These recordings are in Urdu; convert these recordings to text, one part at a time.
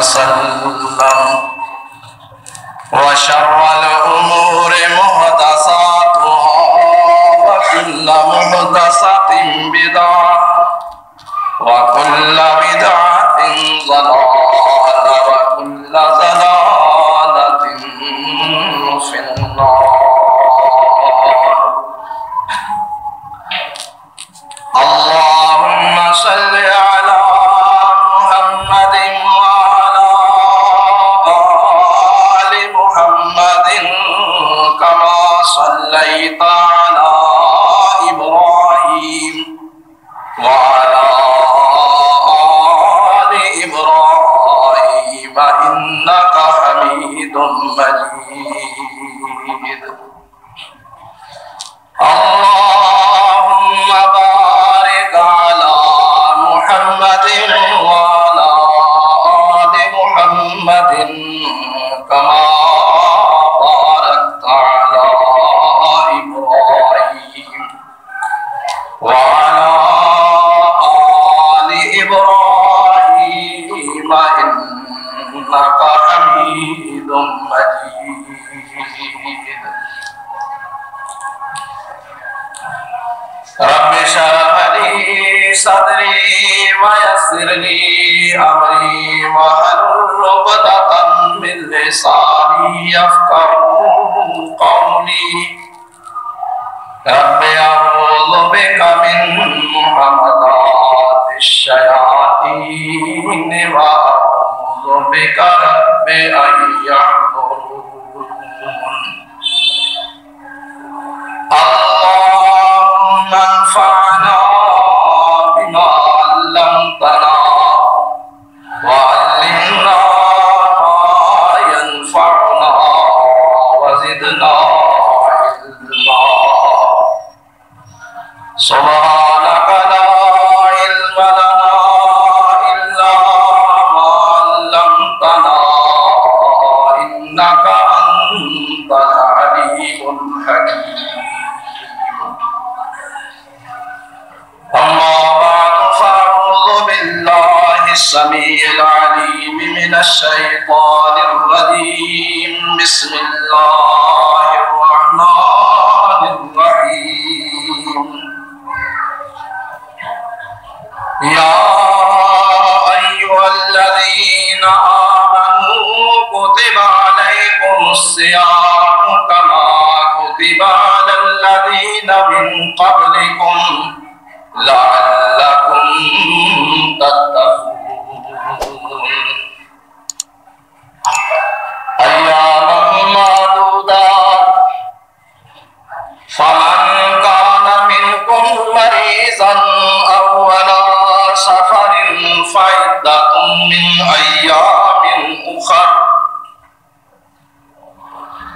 وسلم وشر الأمور محدثاتها وكل محدثة بدعة وكل بدعة ضلالة وكل ضلالة في النار. اللهم صل على محمد وعلى آل محمد كما صليت على إبراهيم وعلى آل إبراهيم إنك حميد مجيد. اللهم بارك على محمد وعلى آل محمد كما باركت على إبراهيم وعلى آل إبراهيم إنك حميد مجيد. رب اشرح لي صدري ويسر لي أمري واحلل عقدة من لساني يفقهوا قولي. رب أعوذ بك من همزات الشياطين وأعوذ بك رب أن يحضرون. اللهم انفعنا بما علمتنا وعلمنا ما ينفعنا وزدنا علما. سبحانك لا علم لنا إلا ما علمتنا إنك أنت العليم الحكيم. أما بعد فأعوذ بالله السميع العليم من الشيطان الرجيم. بسم الله الرحمن الرحيم. يا أيها الذين آمنوا كتب عليكم الصيام كما كتب على الذين من قبلكم لعلكم تتقون. أياما معدودات فمن كان منكم مريضا أو على سفر فعدة من أيام أخر.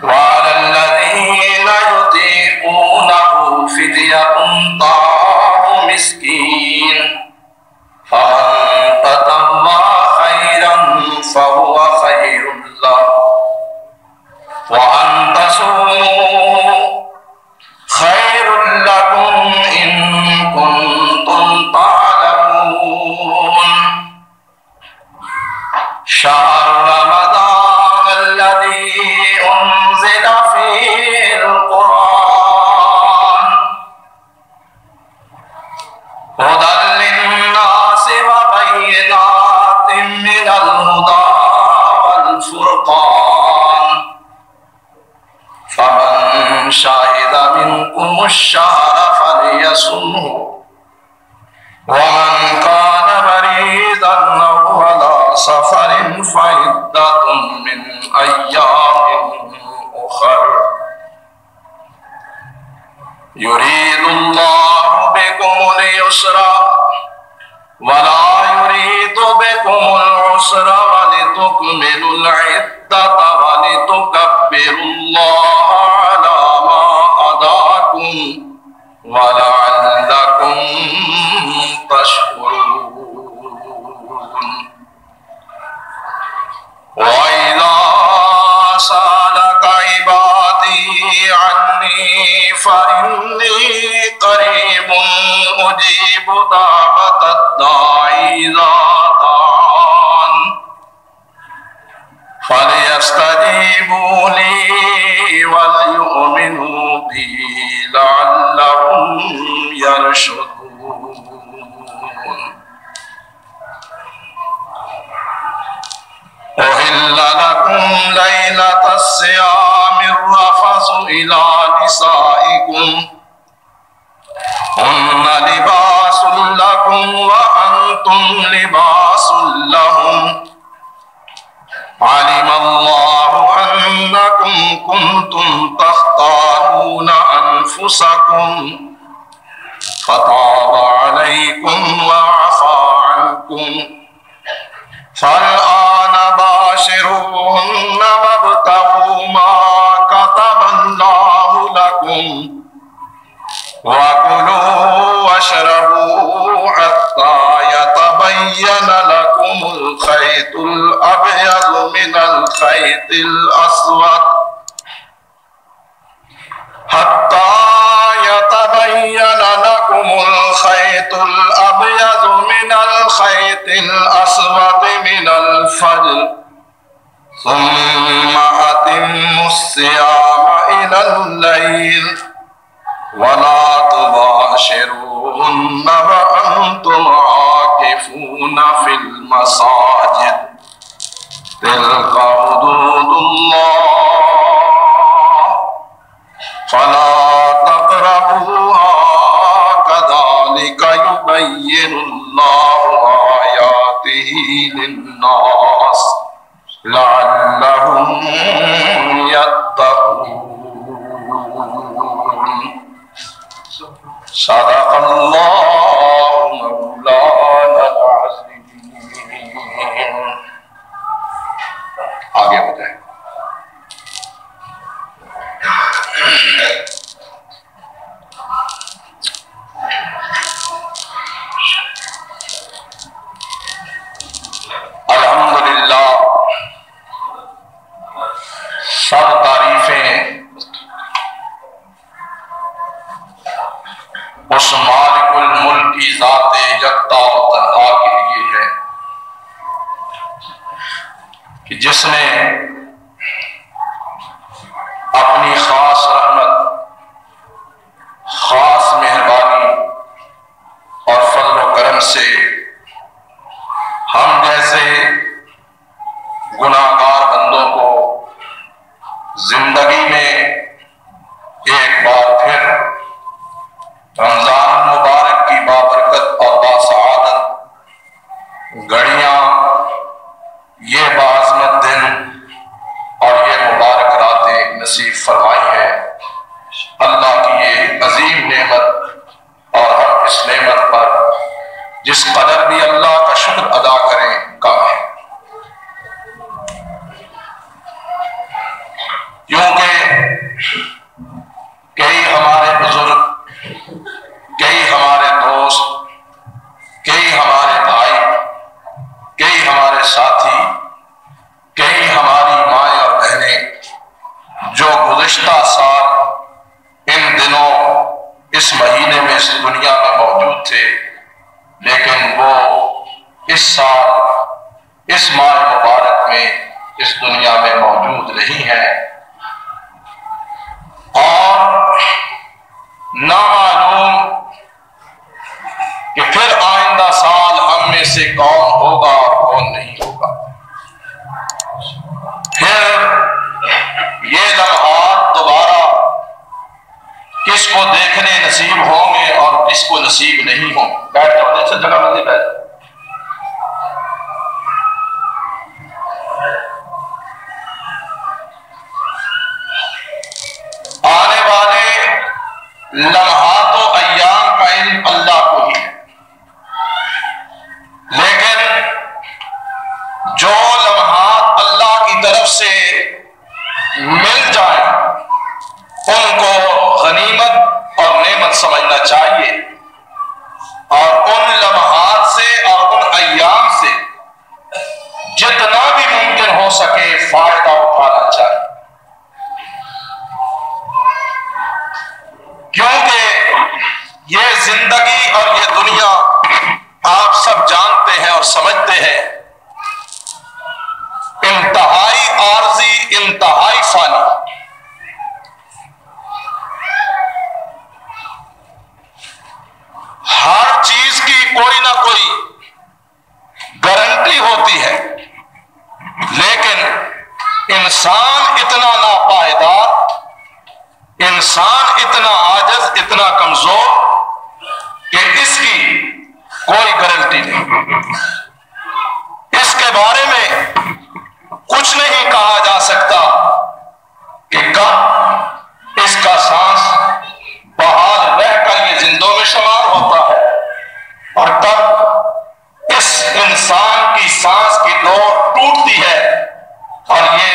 وعلى الذين يطيقونه فدية طعام مسكين فمن تطوع خيرا فهو خير له وأن تصوموا خير لكم إن كنتم تعلمون. شهر رمضان الذي أنزل فيه القرآن هدى للناس وبينات من الهدى والفرقان. فمن شهد منكم الشهر فليصمه ومن كان مريضا أو على سفر فعدة من أيام أخر. يريد الله بكم اليسر ولا يريد بكم العسر ولتكملوا العدة ولتكبروا الله على ما هداكم ولعلكم تشكرون. وإذا سألك عبادي عني فإني قريب أجيب دعوة الداعي إذا دعان فَلْيَسْتَجِيبُوا لِي وَلْيُؤْمِنُوا بِي لَعَلَّهُمْ يَرْشُدُونَ۔ أُحِلَّ لَكُمْ لَيْلَةَ الصِّيَامِ الرَّفَثُ إِلَى نِسَائِكُمْ هُنَّ لِبَاسٌ لَكُمْ وَأَنْتُمْ لِبَاسٌ لَهُمْ عَلِمَ اللَّهُ أَنَّكُمْ كُنْتُمْ تَخْتَانُونَ أَنفُسَكُمْ فَتَابَ عَلَيْكُمْ وَعَفَا عَنْكُمْ فَالْآنَ بَاشِرُوهُنَّ وَابْتَغُوا مَا كَتَبَ اللَّهُ لَكُمْ وَكُلُوا وَاشْرَبُوا حَتَّى يَتَبَيَّنَ لَكُمُ الْخَيْطُ الْأَبْيَضُ مِنَ الْخَيْطِ الْأَسْوَدِ من الفجر ثم أتموا الصيام إلى الليل ولا تباشروهن وأنتم عاكفون في المساجد تلك حدود الله فلا تقربوها كذلك يبين الله آياته للناس لعلهم يتقون صدق اللہ مولانا العظیم۔ آگے ہو جائے۔ الحمدللہ سب تعریفیں اس مالک الملک کی ذات یکتا و تنہا کے لیے ہے کہ جس نے اپنی خاص رحمت، خاص مہربانی اور فضل و کرم سے ہم جیسے گناہگار بندوں کو زندگی میں ایک بار پھر رمضان مبارک کی بابرکت اور باسعادت گھڑیاں، یہ باعظمت دن اور یہ مبارک راتیں نصیب فرمائی ہے۔ اللہ کی یہ عظیم نعمت، اور ہم اس نعمت پر جس قدر بھی اللہ کا شکر ادا کریں کم ہے، کیونکہ کئی ہمارے بزرگ، کئی ہمارے دوست، کئی ہمارے بھائی، کئی ہمارے ساتھی، کئی ہماری مائیں اور بہنیں جو گزشتہ سال ان دنوں اس مہینے میں اس دنیا میں موجود تھے، لیکن وہ اس سال اس ماہ مبارک میں اس دنیا میں موجود نہیں ہیں، اور نہ معلوم کہ پھر آئندہ سال ہم میں سے کون ہوگا اور کون نہیں ہوگا۔ پھر یہ لمحات دوبارہ کس کو دیکھنے نصیب ہوں گے اور کس کو نصیب نہیں ہوں۔ بیٹھ جاؤ، دیکھ سے جگہ ملتی بیٹھ جاؤ۔ آنے والے لمحات و ایام کا علم اللہ کو ہی ہے، لیکن جو لمحات اللہ کی طرف سے مل جائیں ان کو غنیمت اور نعمت سمجھنا چاہیے، اور ان لمحات سے اور ان ایام سے جتنا بھی ممکن ہو سکے فائدہ اٹھانا چاہیے، کیونکہ یہ زندگی اور یہ دنیا آپ سب جانتے ہیں اور سمجھتے ہیں انتہائی انسان اتنا ناپائیدار، انسان اتنا عاجز، اتنا کمزور کہ اس کی کوئی گارنٹی نہیں، اس کے بارے میں کچھ نہیں کہا جا سکتا کہ کب اس کا سانس بحال رہ کر یہ زندوں میں شمار ہوتا ہے اور کب اس انسان کی سانس کی ڈور ٹوٹتی ہے اور یہ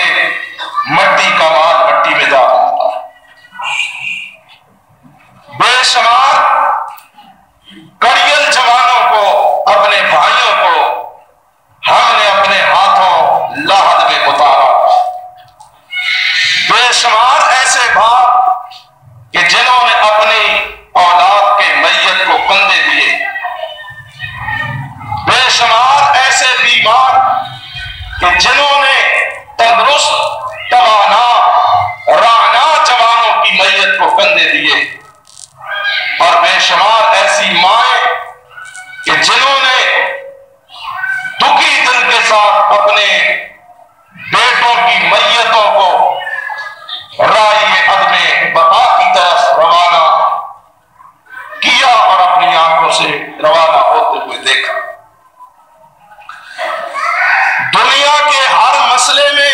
مٹی کا مال مٹی میں جا ہوتا ہے۔ بے شمار کڑیل جوانوں کو، اپنے بھائیوں کو ہم نے اپنے ہاتھوں لحد میں اتارا، بے شمار ایسے باپ کہ جنہوں نے اپنی اولاد کے میت کو کندھے دیے، بے شمار ایسے بیمار کہ جنہوں نے تندرست توانا رانا جوانوں کی میت کو کندھے دیے، اور بے شمار ایسی مائیں کہ جنہوں نے دکھی دل کے ساتھ اپنے بیٹوں کی میتوں کو رائے عدم بقا کی طرف روانہ کیا اور اپنی آنکھوں سے روانہ ہوتے ہوئے دیکھا۔ دنیا کے ہر مسئلے میں،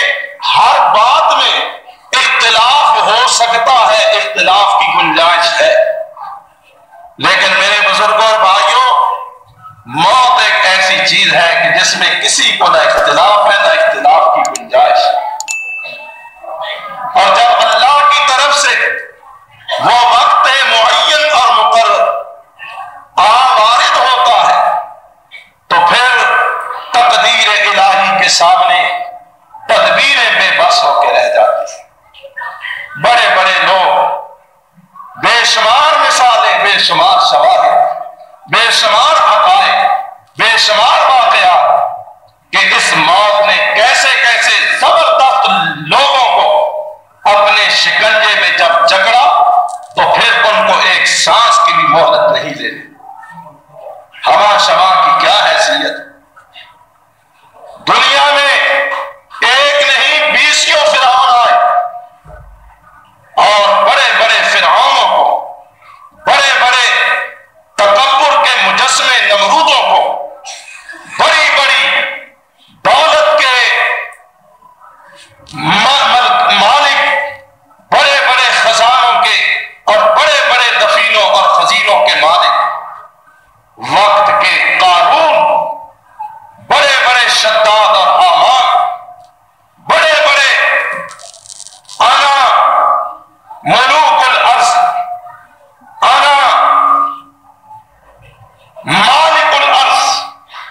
ہر بات میں اختلاف ہو سکتا ہے، اختلاف کی گنجائش ہے، لیکن میرے بزرگوں اور بھائیوں، موت ایک ایسی چیز ہے کہ جس میں کسی کو نہ اختلاف ہے نہ اختلاف کی گنجائش ہے، اور جب اللہ کی طرف سے وہ وقت معین اور مقرر وارد ہوتا ہے تو پھر تقدیر الہی کے سامنے تدبیریں بے بس ہو کے رہ جاتی ہیں۔ بڑے بڑے لوگ، بے شمار مثالیں، بے شمار شواہد، بے شمار حقائق، بے شمار واقعات کہ اس موت نے کیسے کیسے زبردست لوگوں کو اپنے شکنجے میں جب جکڑا تو پھر ان کو ایک سانس کی بھی مہلت نہیں دینی۔ ہوا شوا کی کیا حیثیت؟ دنیا میں ایک نہیں 20 فرعون آئے اور بڑے بڑے فرعونوں کو، بڑے بڑے تکبر کے مجسمے نمرودوں کو، بڑی بڑی دولت کے مالک، بڑے بڑے خزانوں کے اور بڑے بڑے دفینوں اور خزینوں کے مالک، وقت کے قارون، بڑے بڑے شداد اور حامان، بڑے بڑے انا ملوک الارض، انا مالک الارض،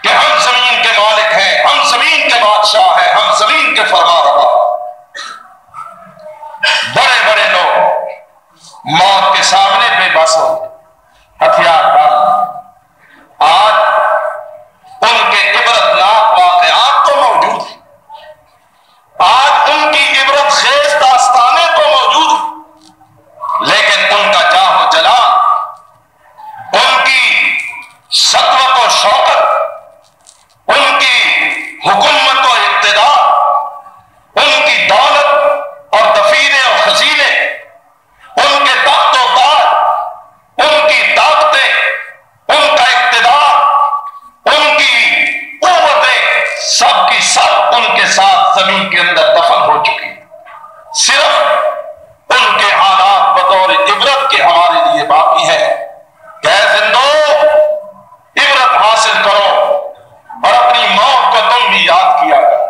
کہ ہم زمین کے مالک ہیں، ہم زمین کے بادشاہ ہیں، ہم زمین کے فرما روا۔ بڑے بڑے لوگ موت کے سامنے بے بس ہو، ہتھیار ڈال۔ آج ان کے عبرتناک واقعات تو موجود ہیں، آج ان کی عبرت خیز داستانیں تو موجود ہیں، لیکن ان کا جاہ و جلال، ان کی سطوت و شوکت، ان کی حکومت و اقتدار، ان کی دولت اور دفینے اور خزینے، ان کے تخت و تاج، ان کی طاقتیں، ان کا اقتدار، ان کی قوتیں، سب کی سب ان کے ساتھ زمین کے اندر دفن ہو چکی، صرف ان کے حالات بطور عبرت کے ہمارے لیے باقی ہے۔ کہ اے زندوں، عبرت حاصل کرو اور اپنی موت کو تم بھی یاد کیا کرو۔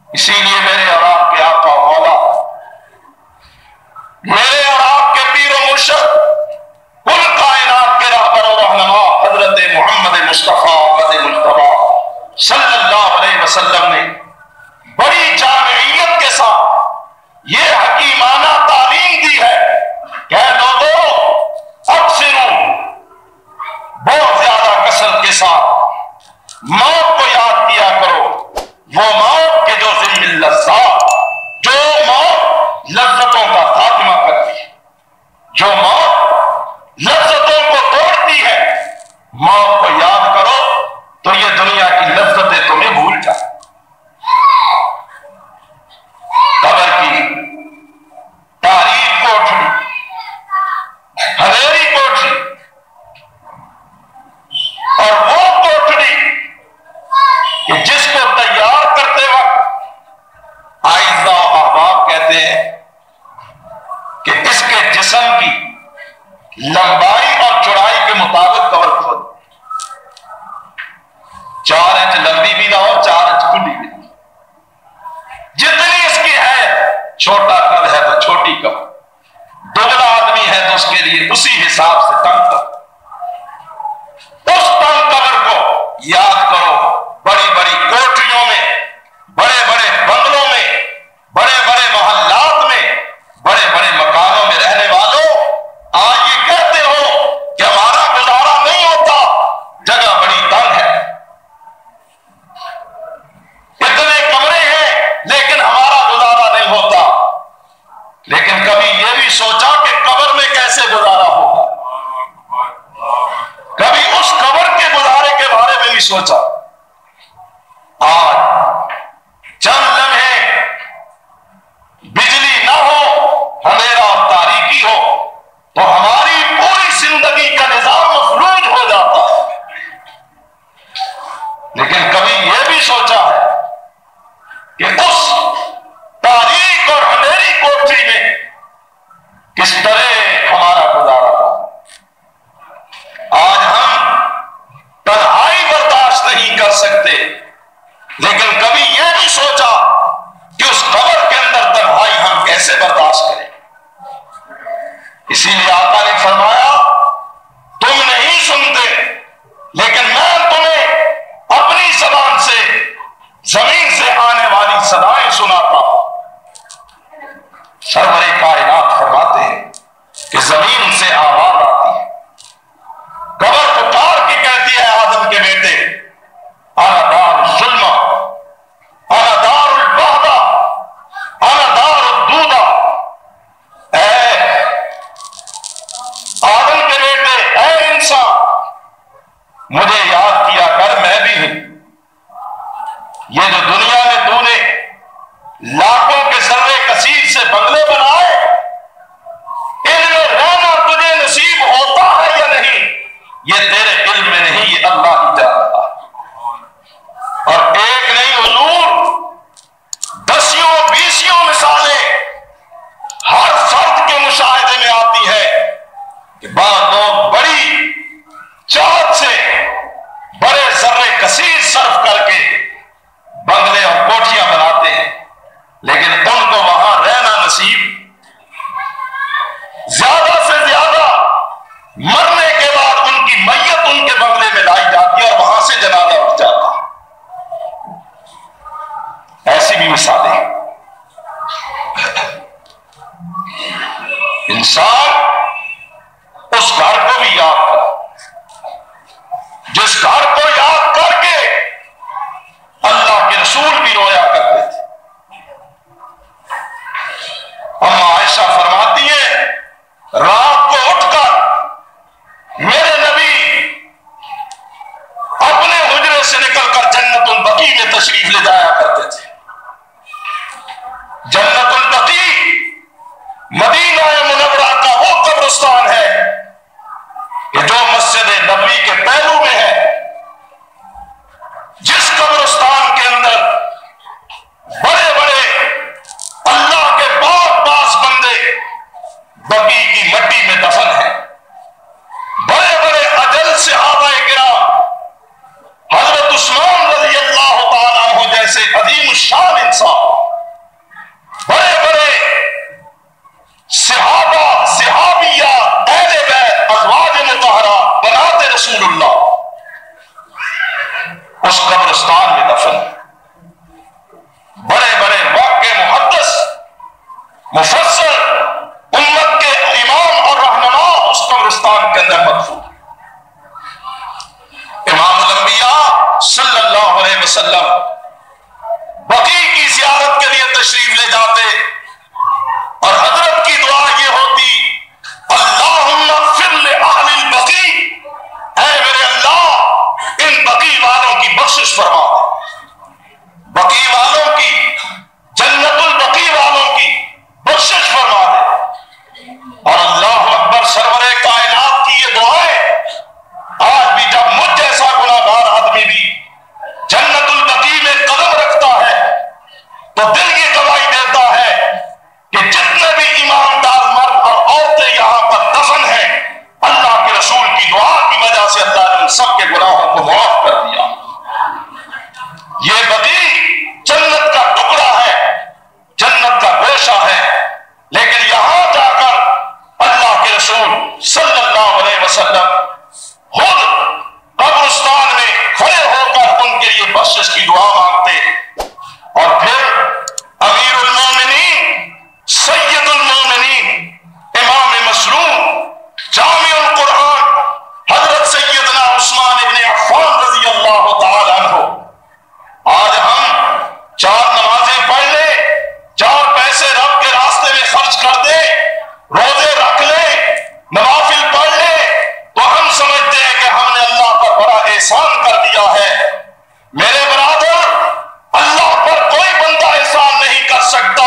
اسی لیے میرے اور آپ کے آقا و مولا، میرے اور آپ کے پیر و مرشد، کل کائنات کے رہبر و رہنما حضرت محمد مصطفیٰ مجتبی صلی اللہ علیہ وسلم نے بڑی جامعیت کے ساتھ یہ حکیمانہ تعلیم دی ہے کہ اے لوگوں، اکثروا، بہت زیادہ کثرت کے ساتھ موت کو یاد کیا کرو، وہ موت کے جو ذم اللذات، جو موت لذتوں کا خاتمہ کرتی ہے، جو موت لذتوں کو توڑتی ہے، موت کو یاد کرو تو یہ دنیا کی لذتیں تمہیں بھول جائیں۔ کہ جس کو تیار کرتے وقت آئزہ و احباب کہتے ہیں کہ اس کے جسم کی لمبائی اور چوڑائی کے مطابق کور کھود 4 انچ لمبی بھی نہ ہو 4 انچ کھلی بھی نہ، جتنی اس کی ہے، چھوٹا قد ہے تو چھوٹی کور، دبلا آدمی ہے تو اس کے لیے اسی حساب سے تنگ کور۔ اس تنگ کور کو یاد کرو، بڑی بڑی کوٹریوں میں، بڑے بڑے بنگلوں میں، بڑے بڑے محلات میں، بڑے بڑے مکانوں میں رہنے والوں، آج یہ کہتے ہو کہ ہمارا گزارا نہیں ہوتا، جگہ بڑی تنگ ہے، اتنے کمرے ہیں لیکن ہمارا گزارا نہیں ہوتا۔ لیکن کبھی یہ بھی سوچا کہ قبر میں کیسے گزارا ہوگا؟ کبھی اس قبر کے گزارے کے بارے میں بھی سوچا؟ آج چند لمحے بجلی نہ ہو، اندھیرا اور تاریکی ہو تو ہماری پوری زندگی کا نظام مفلوج ہو جاتا ہے۔ لیکن کبھی یہ بھی سوچا ہے کہ اس تاریک اور اندھیری کوٹری میں کس طرح ہمارا گزارا تھا؟ آج ہم تنہائی برداشت نہیں کر سکتے، لیکن کبھی یہ بھی سوچا کہ اس قبر کے اندر تنہائی ہم کیسے برداشت کریں؟ اسی لیے آقا نے فرمایا تم نہیں سنتے لیکن میں تمہیں اپنی زبان سے زمین سے آنے والی صدائیں سناتا ہوں۔ سرور کائنات فرماتے ہیں کہ زمین سے آواز آتی ہے، قبر پکار کے کہتی ہے آدم کے بیٹے انا دار الظلم انا دار الوحدہ انا دار الدودہ، اے آدم کے بیٹے، اے انسان مجھے یاد کیا کر، میں بھی ہوں۔ یہ جو دنیا میں تو نے لاکھوں کے ذرے کثیر سے بنگلے بنائے، ان میں رہنا تجھے نصیب ہوتا ہے یا نہیں یہ تیرے علم میں نہیں، یہ اللہ ہی جانتا ہے۔ اور ایک نہیں حضور، 10 مثالیں ہر فرد کے مشاہدے میں آتی ہے کہ بعض لوگ بڑی چاہت سے بڑے ذرے کثیر صرف کر کے بنگلے اور کوٹھیاں بناتے ہیں، لیکن ان کو وہاں رہنا نصیب، زیادہ سے زیادہ مرنے کے بعد ان کی میت ان کے بنگلے میں لائی جاتی ہے اور وہاں سے جنازہ اٹھ جاتا ہے۔ ایسی بھی مثالیں ہیں۔ انسان اس گھر کو بھی یاد کر، جس گھر کو یاد کر کے اللہ کے رسول بھی رویا کرتے تھے۔ اما عائشہ فرماتی ہے رات کو اٹھ کر میرے نبی اپنے حجرے سے نکل کر جنت البقیع میں تشریف لے جایا کرتے تھے۔ جنت البقیع مدینہ منورہ کا وہ قبرستان ہے کہ جو مسجد نبوی کے پہلو میں ہے، جس قبرستان کے اندر بڑے بڑے اللہ کے پاس بندے بقیع کی مٹی میں دفن ہیں، بڑے بڑے اجل صحابہ کرام، حضرت عثمان رضی اللہ تعالیٰ عنہ جیسے عظیم الشان انسان، بڑے بڑے صحابہ، صحابیہ، اہل بیت، ازواج مطہرہ، بنات رسول اللہ اس قبرستان میں دفن۔ بڑے بڑے واقع محدث، مفسر، امت کے امام اور رہنما اس قبرستان کے اندر مدفون۔ امام الانبیاء صلی اللہ علیہ وسلم بقیع کی زیارت کے لیے تشریف لے جاتے اور حضرت کی دعا یہ ہوتی اللہم اغفر لأہل البقیع، اے میرے اللہ ان بقیع والوں کی بخشش فرما دے، بقیع والوں کی، جنت البقیع والوں کی بخشش فرما دے۔ اور اللہ اکبر، سرور کائنات کی یہ دعائیں آج بھی جب مجھ جیسا گناہگار آدمی بھی جنت البقیع یہ بقیع جنت کا ٹکڑا ہے، جنت کا گوشہ ہے، لیکن یہاں جا کر اللہ کے رسول صلی اللہ علیہ وسلم خود قبرستان میں کھڑے ہو کر ان کے لیے بخشش کی دعا مانگتے، اور پھر امیر المومنین سید المومنین امام مظلوم جامع القرآن حضرت سیدنا عثمان ابن عفان رضی اللہ تعالی عنہ، آج ہم 4 نمازیں پڑھ لیں، 4 پیسے رب کے راستے میں خرچ کر دیں، روزے رکھ لیں، نوافل پڑھ لیں، تو ہم سمجھتے ہیں کہ ہم نے اللہ پر بڑا احسان کر دیا ہے۔ میرے برادر، اللہ پر کوئی بندہ احسان نہیں کر سکتا،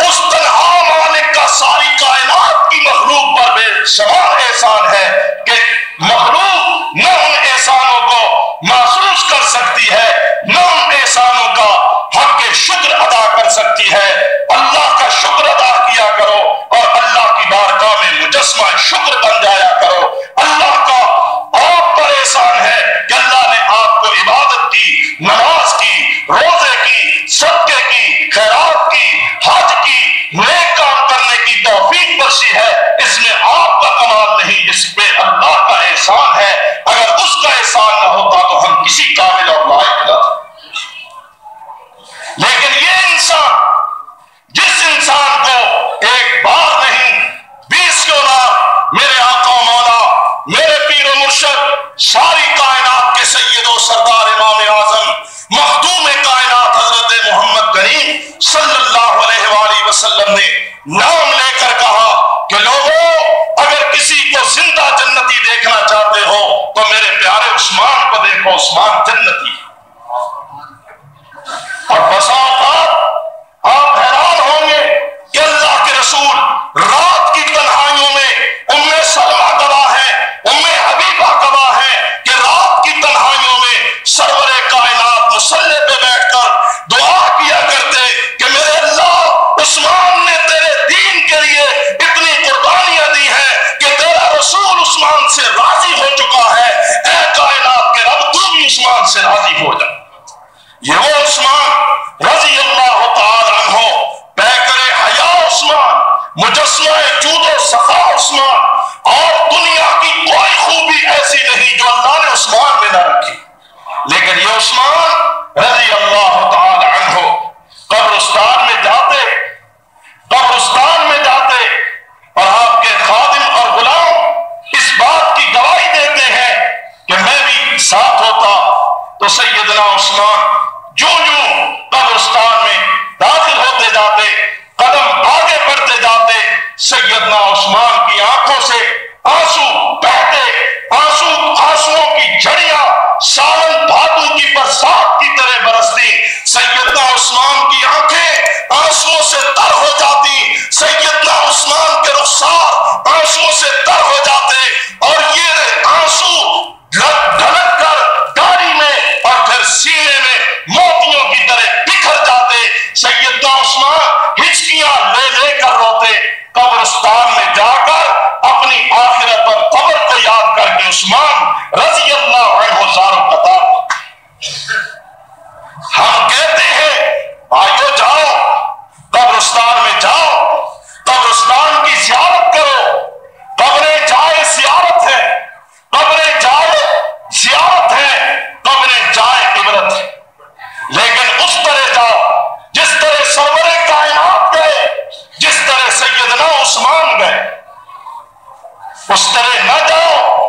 اس تنہا مالک کا ساری کائنات کی مخلوق پر بے شمار احسان ہے کہ مخلوق نہ ان احسانوں کو محسوس کر سکتی ہے، نہ ان احسانوں کا حق شکر ادا کر سکتی ہے۔ اللہ کا شکر ادا کیا کرو اور اللہ کی بارگاہ میں مجسمہ شکر بن جایا کرو۔ اللہ کا آپ پر احسان ہے کہ اللہ نے آپ کو عبادت کی، نماز کی، روزے کی، صدقے کی، خیرات کی، حج کی، نیک کام کرنے کی توفیق بخشی ہے۔ اس میں آپ کا کمال نہیں، اس پہ اللہ کا احسان ہے۔ اگر اس کا احسان نہ ہوتا تو ہم کسی قابل اور لائق نہ تھے۔ لیکن یہ انسان، جس انسان کو ایک بار نہیں 20 بار میرے آقا و مولا، میرے پیر و مرشد، ساری کائنات کے سید و سردار امام اعظم مخدوم کائنات حضرت محمد کریم صلی اللہ علیہ وآلہ وسلم نے نام لے کر کہا کہ لوگوں، اگر کسی کو زندہ جنتی دیکھنا چاہتے ہو تو میرے پیارے عثمان کو دیکھو، عثمان جنتی۔ اور بسا اوقات آپ حیران ہوں گے کہ اللہ کے رسول رات کی تنہائیوں میں، ام سلمہ گواہ ہے، ام حبیبہ گواہ ہے کہ رات کی تنہائیوں میں سرور کائنات مصلی پہ بیٹھ کر دعا کیا کرتے کہ میرے اللہ، عثمان نے تیرے دین کے لیے اتنی قربانیاں دی ہیں کہ تیرا رسول عثمان سے راضی ہو چکا ہے، اے کائنات کے رب تو بھی عثمان سے راضی ہو جا۔ یہ وہ عثمان رضی اللہ تعالی عنہ، پیکر حیا عثمان، مجسمہ جود و صفا عثمان، اور دنیا کی کوئی خوبی ایسی نہیں جو اللہ نے عثمان میں نہ رکھی۔ لیکن یہ عثمان رضی اللہ تعالی عنہ قبرستان میں جاتے اور آپ کے خادم اور غلام اس بات کی گواہی دیتے ہیں کہ میں بھی ساتھ ہوتا تو سیدنا عثمان جو قبرستان میں داخل ہوتے جاتے، قدم آگے بڑھتے جاتے، سیدنا عثمان کی آنکھوں سے آنسو بہتے، آنسوؤں کی جھڑیاں ساون بھادو کی برسات کی طرح برستی۔ سیدنا عثمان کی آنکھیں آنسوؤں سے تر ہو جاتی، سیدنا عثمان کے رخسار آنسوؤں سے تر ہو جاتے، اور یہ آنسو ڈھلک کر داڑھی میں اور پھر سینے میں موتیوں کی طرح بکھر جاتے۔ سیدنا عثمان ہچکیاں لے لے کر روتے، قبرستان میں جا کر اپنی آخرت اور قبر کو یاد کر کے عثمان رضی اللہ عنہ زاروں قطار۔ ہم کہتے ہیں آئیو جاؤ، قبرستان میں جاؤ، قبرستان کی زیارت کرو، قبریں جائے زیارت ہے، قبریں جائے زیارت ہے، قبریں جائے عبرت ہے، لیکن اس طرح جاؤ جس طرح سرور کائنات گئے، جس طرح سیدنا عثمان گئے، اس طرح نہ جاؤ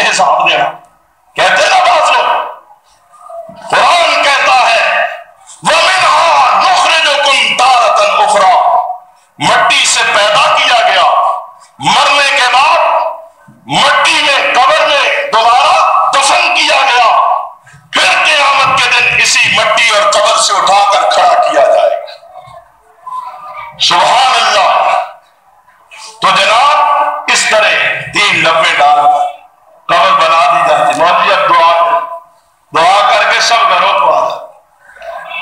سے حساب دینا. کہتے نا بعض لوگ، قرآن کہتا ہے وَمِنْهَا نُخْرِجُكُمْ تَارَةً أُخْرَىٰ، مٹی سے پیدا کیا گیا، مرنے کے بعد مٹی میں قبر میں دوبارہ دفن کیا گیا، پھر قیامت کے دن اسی مٹی اور قبر سے اٹھا کر کھڑا کیا جائے گا. سبحان اللہ. تو جناب اس طرح 3 لبے ڈال قبر بنا دی جاتی. مولوی اب دعا کر کے سب گھروں کو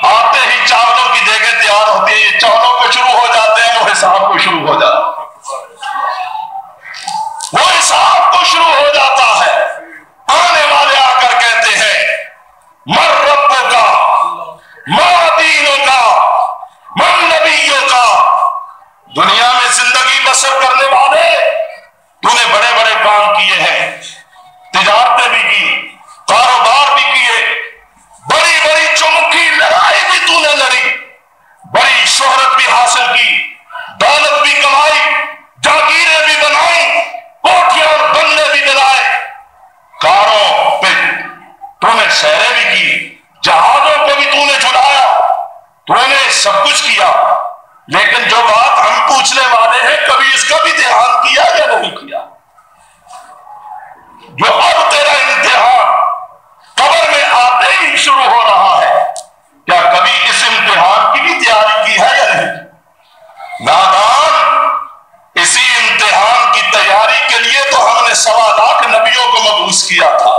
آتے ہی چاولوں کی دیگیں تیار ہوتی ہے، چاولوں کو شروع ہو جاتے ہیں، وہ حساب کو شروع ہو جاتا ہے، وہ حساب کو شروع ہو جاتا ہے. آنے والے آ کر کہتے ہیں من ربوں کا، ما دینوں کا، من نبیوں کا. دنیا میں زندگی بسر کرنے والے تو نے بڑے بڑے کام کیے ہیں، تجارتیں بھی کی، کاروبار بھی کیے، بڑی بڑی چمکی لڑائی بھی تو نے لڑی، بڑی شہرت بھی حاصل کی، دولت بھی کمائی، جاگیریں بھی بنائی، کوٹھیاں اور بنگلے بھی بنائے، کاروں پہ تو نے سیریں بھی کی، جہازوں کو بھی تو نے چھڑایا، تو نے سب کچھ کیا. لیکن جو بات ہم پوچھنے والے ہیں، کبھی اس کا بھی دھیان کیا یا نہیں کیا؟ جو اب تیرا امتحان قبر میں آتے ہی شروع ہو رہا ہے، کیا کبھی اس امتحان کی بھی تیاری کی ہے یا نہیں؟ نادان. اسی امتحان کی تیاری کے لیے تو ہم نے 1.25 لاکھ نبیوں کو مبعوث کیا تھا.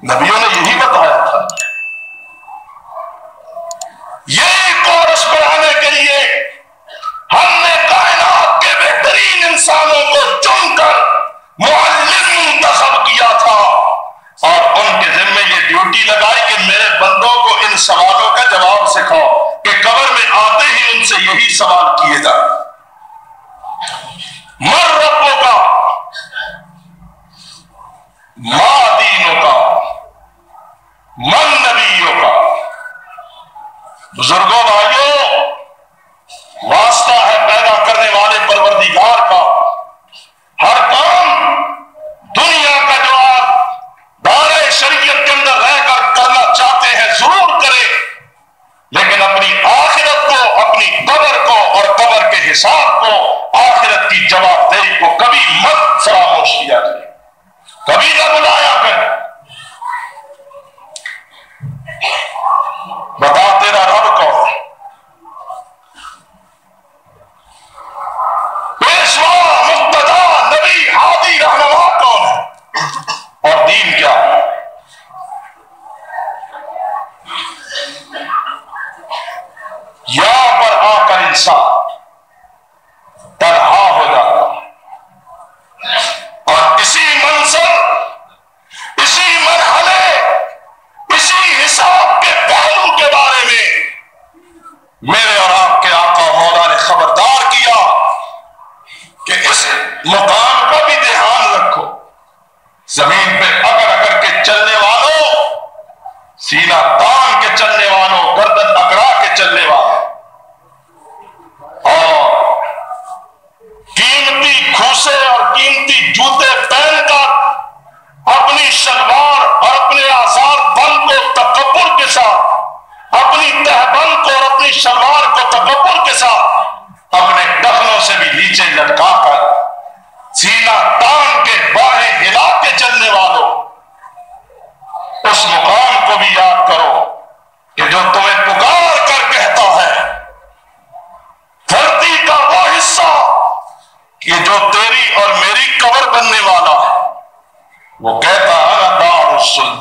نبیوں نے یہی بتایا تھا. یہی کورس پڑھانے کے لیے ہم نے کائنات کے بہترین انسانوں کو چن کر معلم منتخب کیا تھا، اور ان کے ذمہ یہ ڈیوٹی لگائی کہ میرے بندوں کو ان سوالوں کا جواب سکھاؤ کہ قبر میں آتے ہی ان سے یہی سوال کیے جائیں. من ربوں کا، ما دینوں کا، من نبیوں کا. بزرگوں بھائیوں، واسطہ ہے پیدا کرنے والے پروردگار کا. ہر کام دنیا کا جو آپ دائرہ شریعت کے اندر رہ کر کرنا چاہتے ہیں ضرور کریں، لیکن اپنی آخرت کو، اپنی قبر کو اور قبر کے حساب کو، آخرت کی جواب دہی کو کبھی مت فراموش کیا جائے، کبھی نہ بلایا کریں. بتا تیرا رب کون ہے؟ پیشوا، مقتدا، نبی، ہادی، رہنما کون ہے؟ اور دین کیا ہے؟ یہاں پر آ کر انسان تنہا ہو جاتا ہے، اور اسی منظر، اسی مرحلے، اسی حساب کے پہلو کے بارے میں میرے اور آپ کے آقا مولا نے خبردار کیا کہ اس مقام کا بھی دھیان رکھو. زمین پہ اکڑ اکڑ کے چلنے والوں، سینہ تان کے چلنے والوں، گردن اکڑا کے چلنے والوں، اور قیمتی کھوسے اور قیمتی جوتے پہن کر اپنی شلوار اور اپنے آزاد بند کو تکبر کے ساتھ، اپنی تہبند کو اور اپنی شلوار کو تکبر کے ساتھ اپنے ٹخنوں سے بھی نیچے لٹکا کر سینہ تان کے باہیں ہلا کے چلنے والوں، اس مقام کو بھی یاد کرو کہ جو تمہیں پکار کر کہتا ہے، دھرتی کا وہ حصہ کہ جو تیری اور میری قبر بننے والا ہے، وہ کہتا ہے دار السلم.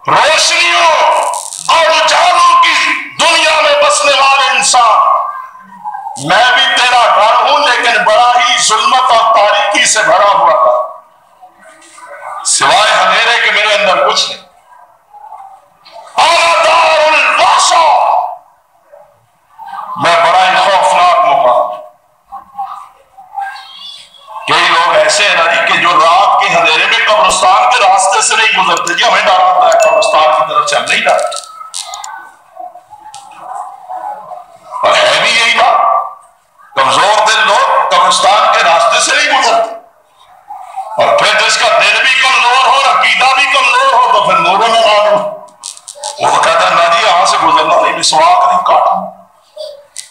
روشنیوں اور اجالوں کی دنیا میں بسنے والے انسان، میں بھی تیرا گھر ہوں، لیکن بڑا ہی ظلمت اور تاریکی سے بھرا ہوا تھا، سوائے اندھیرے کے میرے اندر کچھ نہیں. انا دار الوحشہ، میں بڑا ہی خوفناک مقام. کئی لوگ ایسے ہیں نا کہ جو رات کے اندھیرے میں قبرستان کے راستے سے نہیں گزرتے، جی ہمیں ڈر آتا ہے قبرستان کی طرف سے، ہم نہیں ڈرتے. اور ہے بھی یہی بات، کمزور دل لوگ قبرستان کے راستے سے نہیں گزرتے. مسواک نہیں کاٹا،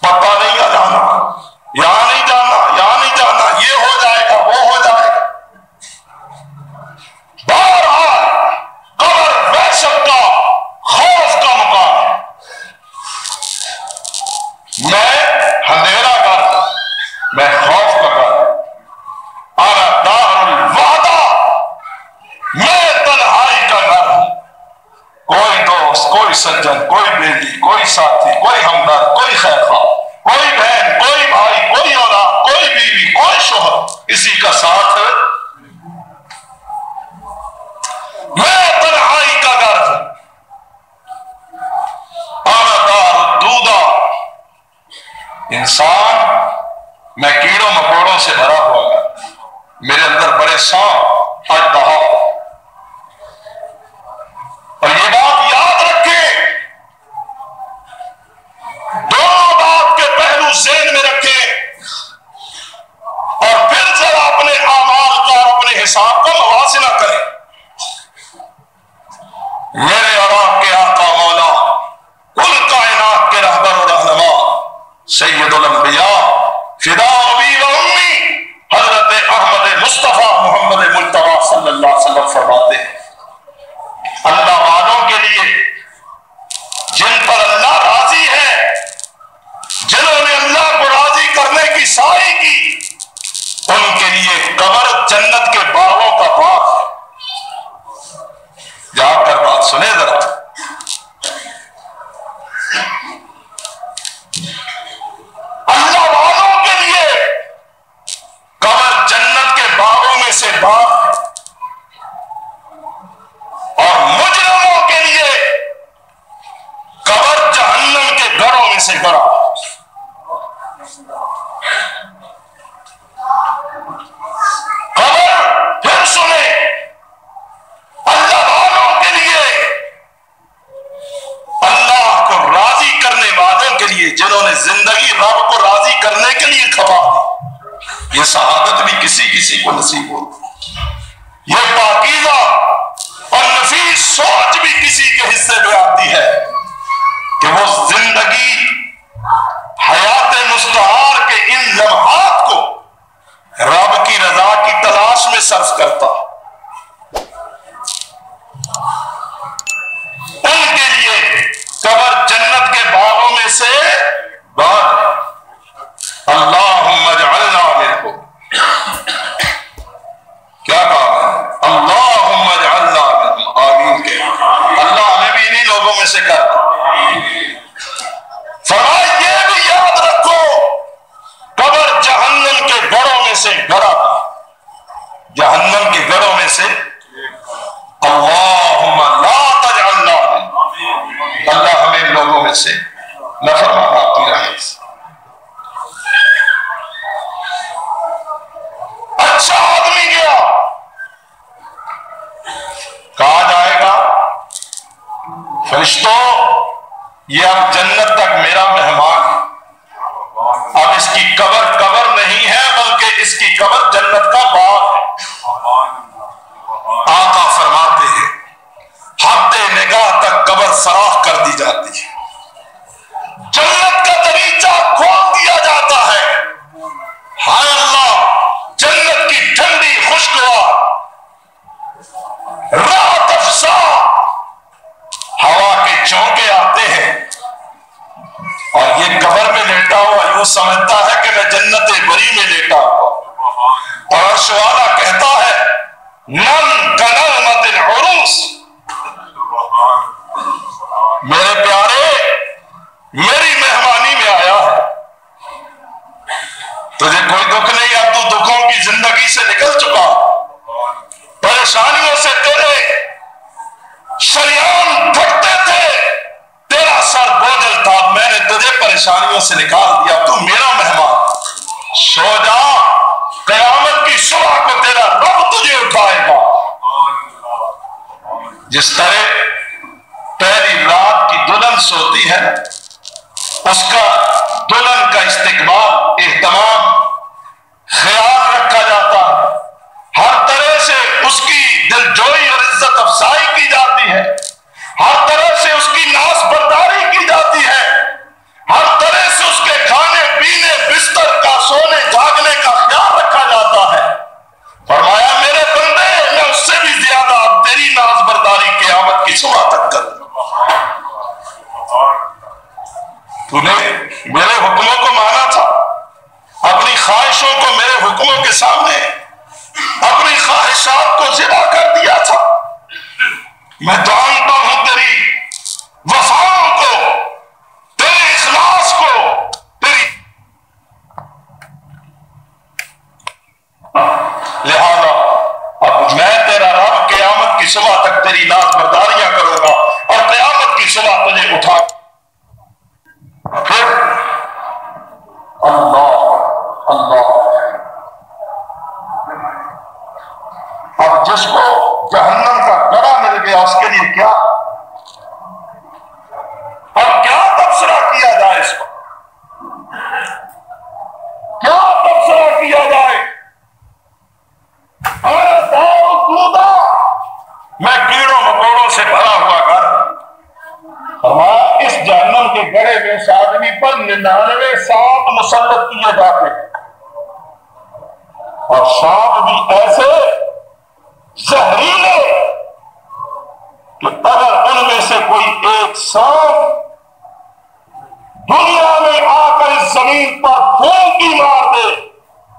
پتہ نہیں جانا، یہاں نہیں جانا، یہاں نہیں جانا، یہ ہو جائے گا، وہ ہو جائے گا۔ بہرحال قبر وحشت کا، خوف کا مقام ہے۔ میں اندھیرا گھر، میں خوف کا گھر، انا دار الوحدہ، میں تنہائی کا گھر ہوں۔ کوئی دوست، کوئی سجن، کوئی بیٹی، کوئی ساتھی، کوئی ہمدرد، کوئی خیر خواہ، کوئی بہن، کوئی بھائی، کوئی اولاد، کوئی بیوی، کوئی شوہر، کسی کا ساتھ ہے۔ میں تنہائی کا گھر ہوں، انا دار الدودہ، انسان میں کیڑوں مکوڑوں سے بھرا ہوا گا، میرے اندر بڑے سانپ اژدہا۔ اور یہ بات یاد رکھیں، دونوں بات کے پہلو ذہن میں رکھیں، اور پھر ذرا اپنے اعمال کا اور اپنے حساب کا موازنہ کریں۔ میرے اور آپ کے آقا مولا، کل کائنات کے رہبر و رہنما، سید الانبیاء، فدا ابی و امی، حضرت احمد مصطفیٰ محمد مجتبیٰ صلی اللہ علیہ وسلم فرماتے ہیں، اللہ والوں کے لیے جن پر اللہ راضی ہے، جنہوں نے اللہ کو راضی کرنے کی سعی کی، ان کے لیے قبر جنت کے باغوں کا باغ ہے۔ جا کر بات سنیں ذرا، اللہ والوں کے لیے قبر جنت کے باغوں میں سے باغ ہے، اور مجرموں کے لیے قبر جہنم کے گڑھوں میں سے گڑھا۔ قبر، پھر سنیں، اللہ والوں کے لیے، اللہ کو راضی کرنے والوں کے لیے، جنہوں نے زندگی رب کو راضی کرنے کے لیے کھپا دی۔ یہ سعادت بھی کسی کسی کو نصیب ہوتی، یہ پاکیزہ اور نفیس سوچ بھی کسی کے حصے میں آتی ہے کہ وہ زندگی حیات مستعار کے ان لمحات کو رب کی رضا کی تلاش میں صرف کرتا۔ ان کے لیے قبر جنت کے باغوں میں سے باغ۔ اللہم اجعلنا منہم، کیا کہا ہے؟ اللہم اجعلنا منہم، آمین کے اللہ ہمیں بھی انہی لوگوں میں سے کر۔ فرمایا یہ بھی یاد رکھو، قبر جہنم کے گڑھوں میں سے گڑھا، جہنم کے گڑھوں میں سے۔ اللہم لا تجعلنا منہم، اللہ ہمیں ان لوگوں میں سے نہ فرمانا اپنی رحمت سے۔ اچھا آدمی گیا، کہا جائے گا فرشتوں یہ اب جنت تک میرا مہمان ہے، اب اس کی قبر قبر نہیں ہے بلکہ اس کی قبر جنت کا باغ ہے۔ آقا فرماتے ہیں حد نگاہ تک قبر فراخ کر دی جاتی ہے، جنت کا دریچہ کھول دیا جاتا ہے۔ ہائے اللہ، جنت کی ٹھنڈی خوشگوار راحت افزا ہوا کے جھونکے آتے ہیں، اور یہ قبر میں لیٹا ہوا یوں سمجھتا ہے کہ میں جنت بری میں لیٹا ہوا، اور عرش والا کہتا ہے نم کنمت العروس، میرے پیارے میری مہمانی میں آیا ہے، تجھے کوئی دکھ نہیں، اب تو دکھوں کی زندگی سے نکل چکا، پریشانیوں سے تیرے شریان پھٹتے تھے، تیرا سر بوجھل تھا، میں نے تجھے پریشانیوں سے نکال دیا، تو میرا مہمان، سو جا، قیامت کی صبح کو تیرا رب تجھے اٹھائے گا۔ جس طرح پہلی رات کی دلہن سوتی ہے، اس کا دلہن کا استقبال، اہتمام، خیال رکھا جاتا ہے، ہر طرح سے اس کی دلجوئی اور عزت افزائی کی جاتی ہے، ہر طرح سے اس کی ناز برداری کی جاتی ہے، میں جانتا ہوں تیری وفاؤں کو، تیرے اخلاص کو، تیری لہذا اب میں تیرا رب قیامت کی صبح تک تیری ناز برداریاں کروں گا، اور قیامت کی صبح تجھے اٹھا پھر اللہ اللہ۔ اب جس کو جہنم کا گڑھا مل گیا اس کے لیے کیا، اب کیا تبصرہ کیا جائے، اس کو کیا تبصرہ کیا جائے؟ میں کیڑوں مکوڑوں سے بھرا ہوا گھر، فرمایا اس جہنم کے گڑھے میں اس آدمی پر 99 سانپ مسلط کیے جاتے ہیں، اور سانپ بھی ایسے زہریلے کہ اگر ان میں سے کوئی ایک سانپ دنیا میں آ کر اس زمین پر پھونکی مار دے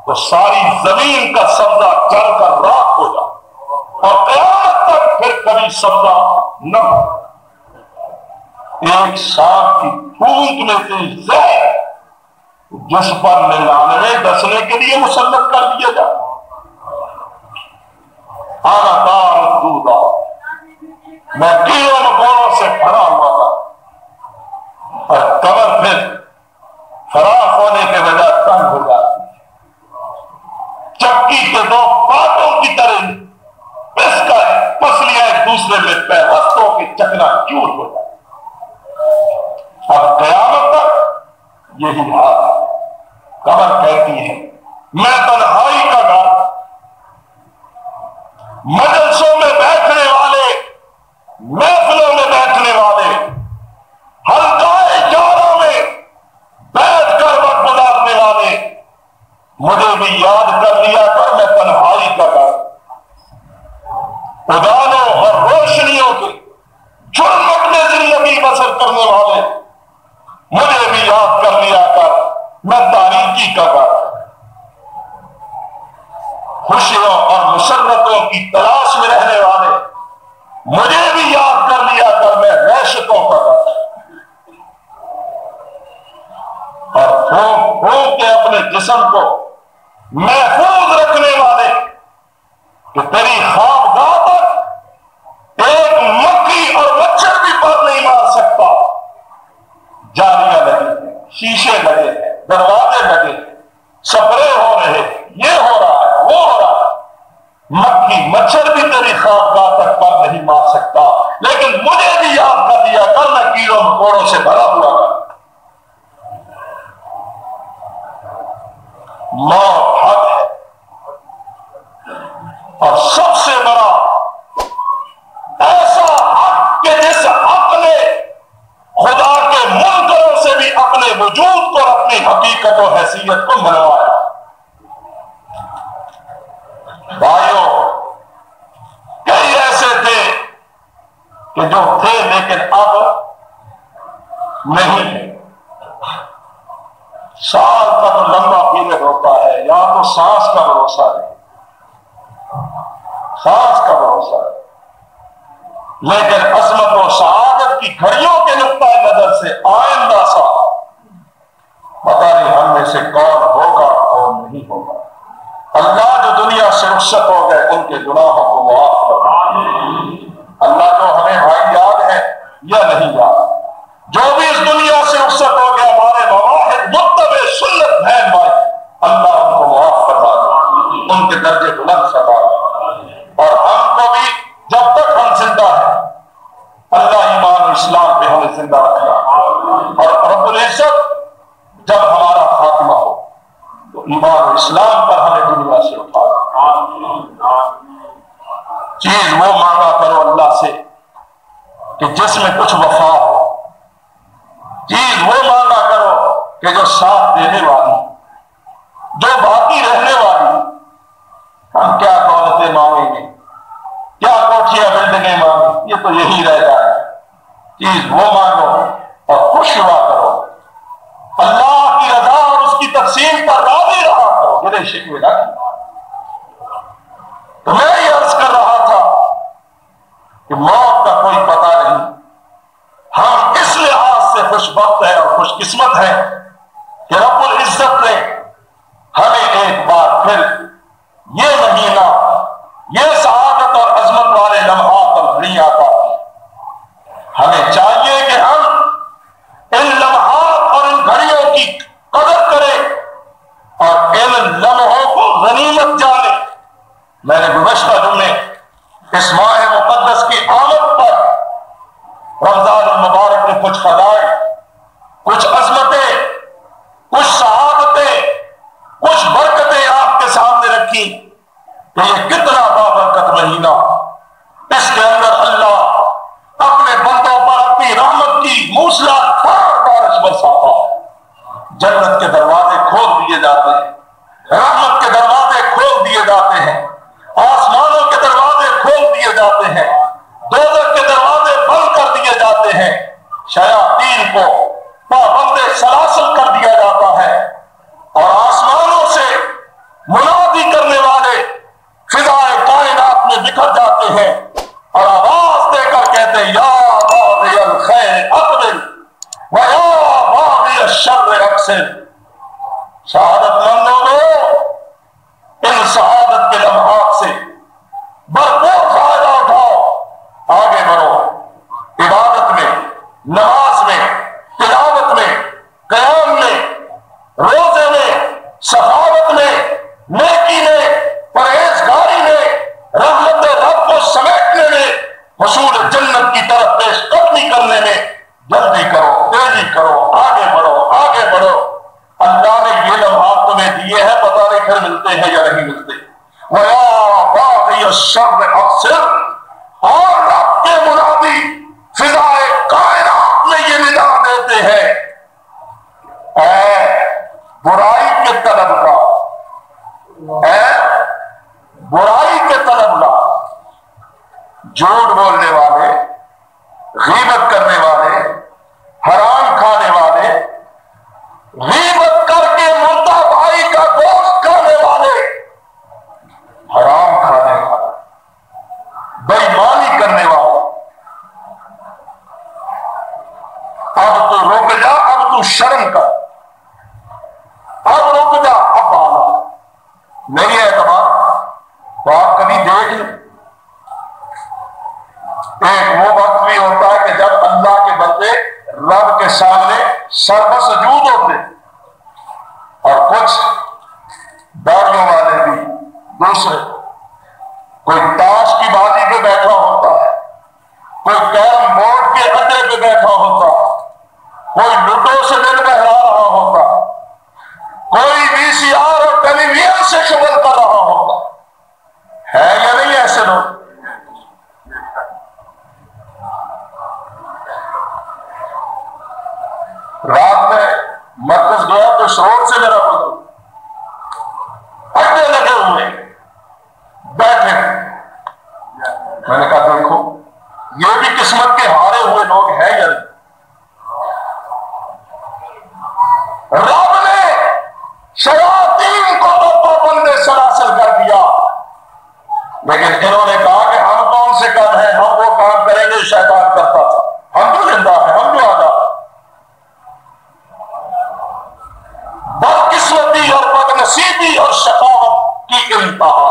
تو ساری زمین کا سبزہ جل کر راکھ ہو جائے، اور قیامت تک پھر کبھی سبزہ نہ ہو۔ ایک سانپ کی پھونک میں سے زہر جس پر 99 ڈسنے کے لیے مسلط کر دیا جائے۔ آنا دار دودھا، میں کیڑوں مکوڑوں سے بھرا ہوا تھا، اور کمر پھر فراخ ہونے کے بجائے تنگ ہو جاتی، چکی کے 2 پاتوں کی طرح پس کر پسلیاں ایک دوسرے میں پیوستوں کے چکنا چور ہو جاتی۔ اب قیامت تک یہی حال ہے۔ قبر کہتی ہے میں تنہائی کا گھر، مجلسوں میں بیٹھنے والے، محفلوں میں بیٹھنے والے، حلقائے جاروں میں بیٹھ کر وقت گزارنے والے، مجھے بھی یاد کر لیا کر میں تنہائی کا گھر، اجالوں اور روشنیوں کے جھرمٹ میں زندگی بسر کرنے والے، مجھے بھی یاد کر لیا کر میں تاریکی کا گھر، خوشیوں اور مسرتوں کی تلاش میں رہنے والے، مجھے بھی یاد کر لیا کر میں وحشتوں کا گھر، اور پھونک پھونک کے اپنے جسم کو محفوظ رکھنے والے کہ تیری خوابگاہ پر ایک مکھی اور مچھر بھی پر نہیں مار سکتا، جالیاں لگی ہیں، شیشے لگے ہیں، دروازے لگے ہیں، سپرے ہو رہے، یہ ہو رہا ہے، وہ ہو رہا ہے، مکھی مچھر بھی تیری خوابگاہ تک پر نہیں مار سکتا، لیکن مجھے بھی یاد کر دیا کر میں کیڑوں مکوڑوں سے بھرا ہوا تھا۔ موت حق ہے، اور سب سے بڑا ایسا حق کہ جس حق نے خدا کے منکروں سے بھی اپنے وجود کو، اپنی حقیقت و حیثیت کو منوایا۔ بھائیوں، کئی ایسے تھے کہ جو تھے لیکن اب نہیں ہے۔ سال کا تو لمبا پیریڈ ہوتا ہے، یا تو سانس کا بھروسہ ہے، سانس کا بھروسہ ہے، لیکن عظمت و سعادت کی گھڑیوں کے نقطۂ نظر سے آئندہ سا پتہ نہیں ہم میں سے کون ہوگا کون نہیں ہوگا۔ اللہ جو دنیا سے رخصت ہو گئے ان کے گناہوں کو معاف فرمائے۔ اللہ جو ہمیں بھائی یاد ہے یا نہیں یاد، جو بھی اس دنیا سے رخصت ہو گیا، ہمارے مواحد متبع سنت بہن بھائی، اللہ ان کو معاف فرما دے، ان کے درجے بلند فرما دے، اور ہم کو بھی جب تک ہم زندہ ہیں اللہ ایمان و اسلام پہ ہمیں زندہ رکھنا، اور رب العزت جب ہمارا خاتمہ ہو تو ایمان و اسلام پر ہمیں دنیا سے اٹھا دے۔ چیز وہ مانگا کرو اللہ سے کہ جس میں کچھ وفا ہو، چیز وہ مانگا کرو کہ جو ساتھ دینے والی، جو باقی رہنے والی۔ ہم کیا دولتیں مانگیں گے، کیا کوٹھیاں بلڈنگیں مانگیں، یہ تو یہی رہ جائے۔ چیز وہ مانگو اور خوش ہوا کرو، اللہ کی رضا اور اس کی تقسیم پر راضی رہا کرو، گلے شکوے نہ کیجیے۔ تو میں یہ عرض کر رہا تھا کہ موت کا نئے لمحات اور گھڑیاں آتا ہے. ہمیں چاہیے کہ ہم ان لمحات اور ان گھڑیوں کی قدر کریں اور ان لمحوں کو غنیمت جانیں. میں نے گزشتہ جمعے اس ماہ مقدس کی آمد پر رمضان المبارک میں کچھ فضائل، کچھ عظمتیں، کچھ شہادتیں، کچھ برکتیں آپ کے سامنے رکھی کہ یہ کتنا بابرکت مہینہ. اس کے اندر اللہ اپنے بندوں پر اپنی رحمت کی موسلادھار بارش برساتا. جنت کے دروازے کھول دیے جاتے ہیں، رحمت کے دروازے کھول دیے جاتے ہیں، آسمانوں کے دروازے کھول دیے جاتے ہیں، دوزخ کے دروازے بند کر دیے جاتے ہیں، شیاطین کو پابند سلاسل کر دیا جاتا ہے، اور آسمانوں سے منادی کرنے والے فضائے کائنات میں بکھر جاتے ہیں اور آواز دے کر کہتے ہیں یا باغی الخیر اقبل ویا باغی الشر اقصر. شہادت مندوں کو ان شہادت کے لمحات سے بھرپور فائدہ اٹھاؤ، آگے بڑھو عبادت میں، نماز میں، تلاوت میں، قیام میں، روزے میں، سخاوت میں، نیکی میں، پرہیزگاری میں، رحمت رب کو سمیٹنے میں، حصول جنت کی طرف پیش قدمی کرنے میں جلدی کرو، تیزی کرو، آگے بڑھو، آگے بڑھو. اللہ نے یہ لمحات تمہیں دیے ہیں، پتہ نہیں پھر ملتے ہیں یا نہیں ملتے. وَيَا بَاغِيَ الشَّرِّ أَقْصِرْ، اور رب کے منادی فضائے کائنات میں یہ ندا دیتے ہیں اے برائی کے طلبگار، اے برائی کے طلبگار، جھوٹ بولنے والے، غیبت کرنے والے، حرام کھانے والے، غیبت کر کے مردہ بھائی کا گوشت کھانے والے، حرام کھانے والے، بے ایمانی کرنے والے. اب تو رک جا، اب تو شرم کر، اب رک جا، اب آنا. میری اعتبار تو آپ کبھی دیکھ لیں، ایک وہ وقت بھی ہوتا ہے کہ جب اللہ کے بندے رب کے سامنے سر سجود ہوتے، اور کچھ داڑیوں والے بھی دوسرے، کوئی تاش کی بازی پہ بیٹھا ہوتا ہے، کوئی کیرم بورڈ کے اڈے پہ بیٹھا ہوتا، کوئی لوڈو سے دل بہلا رہا ہوتا، کوئی وی سی آر اور ٹیلی ویژن سے شغل کر رہا ہوتا. ہے یا نہیں ایسے لوگ؟ رات میں مرکز گیا تو اس روڈ سے میرا بدل اڈے لگے ہوئے بیٹھے. میں نے کہا دیکھو یہ بھی قسمت کے ہارے ہوئے لوگ ہیں یا نہیں. رب نے شیاطین کو تو پابند سلاسل کر دیا، لیکن انہوں نے کہا کہ ہم کون سے کام ہیں، ہم وہ کام کریں گے شیطان کرتا تھا، ہم جو زندہ ہیں، ہم جو آزاد. بدقسمتی اور بدنصیبی اور شقاوت کی انتہا.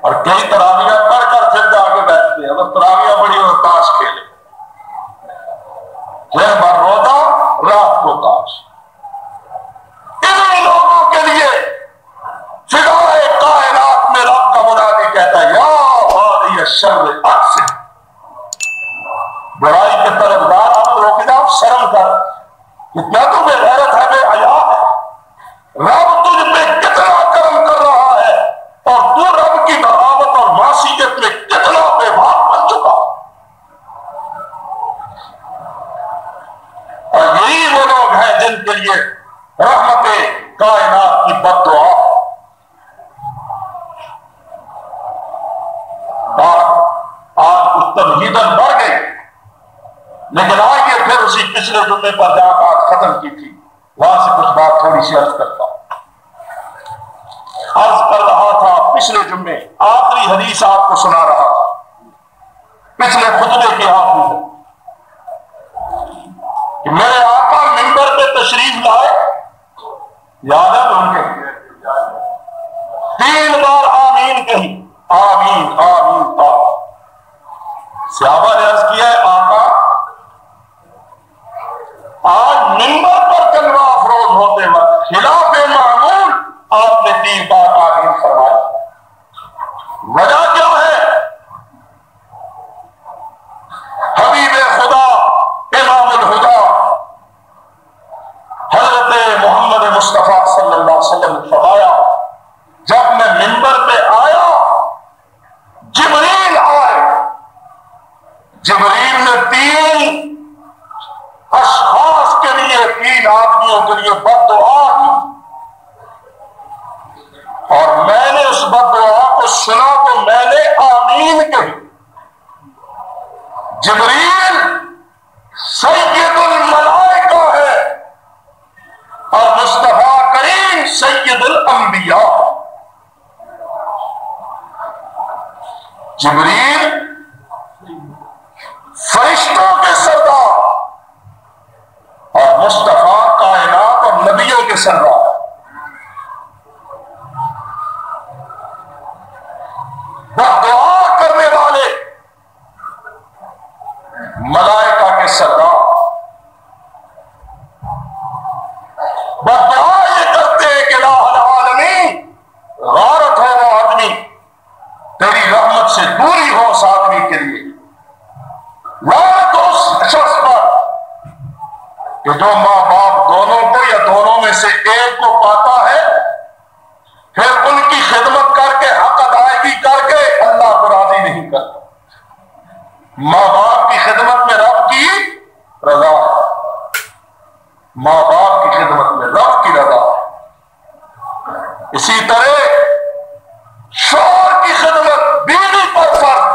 اور کئی تراویاں پڑھ کر پھر جا کے بیٹھتے ہیں، اگر تراویاں بڑی اور تاش کھیلے، دن بھر روزہ رات کو تاش. انہی لوگوں کے لیے فضائے کائنات میں رب کا منادی کہتا ہے یا باغی الشر اقصر. برائی کے طرفدار اب روک جاؤ، شرم کر، کتنا تو بے غیرت ہے، بے حیا ہے. رب تجھ پہ کتنا کرم کر رہا ہے اور تو رب کی بغاوت اور معصیت میں کتنا بے باک بن چکا. اور یہی وہ لوگ ہیں جن کے لیے رحمت کائنات کی بد دعا. آج کچھ تمہیدن بڑھ گئی، لیکن آئیے پھر اسی پچھلے جمعے پر جہاں بات ختم کی تھی وہاں سے کچھ بات تھوڑی سی عرض کرتا ہوں. عرض کر رہا تھا پچھلے جمعے آخری حدیث آپ کو سنا رہا تھا، پچھلے خطبے کے آخری میں کہ میرے آقا منبر پہ تشریف لائے، یاد ہے ان کے 3 بار آمین کہی، آمین آمین جبریل نے 3 اشخاص کے لیے، 3 آدمیوں کے لیے بد دعا کی، اور میں نے اس بد دعا کو سنا تو میں نے آمین کہی۔ جبریل سید الملائکہ ہے اور مصطفیٰ کریم سید الانبیاء۔ جبریل فرشتوں کے سردار اور مصطفیٰ کائنات اور نبیوں کے سردار۔ دعا کرنے والے ملائکہ کے سردار، دعا یہ کرتے ہیں کہ الہ العالمین غارت ہے وہ آدمی، تیری رحمت سے دوری ہو اس آدمی کے لیے، لعنت ہو اس شخص پر کہ جو ماں باپ دونوں کو یا دونوں میں سے ایک کو پاتا ہے، پھر ان کی خدمت کر کے حق ادائیگی کر کے اللہ کو راضی نہیں کرتا۔ ماں باپ کی خدمت میں رب کی رضا ہے، ماں باپ کی خدمت میں رب کی رضا ہے۔ اسی طرح شوہر کی خدمت بیوی پر فرض،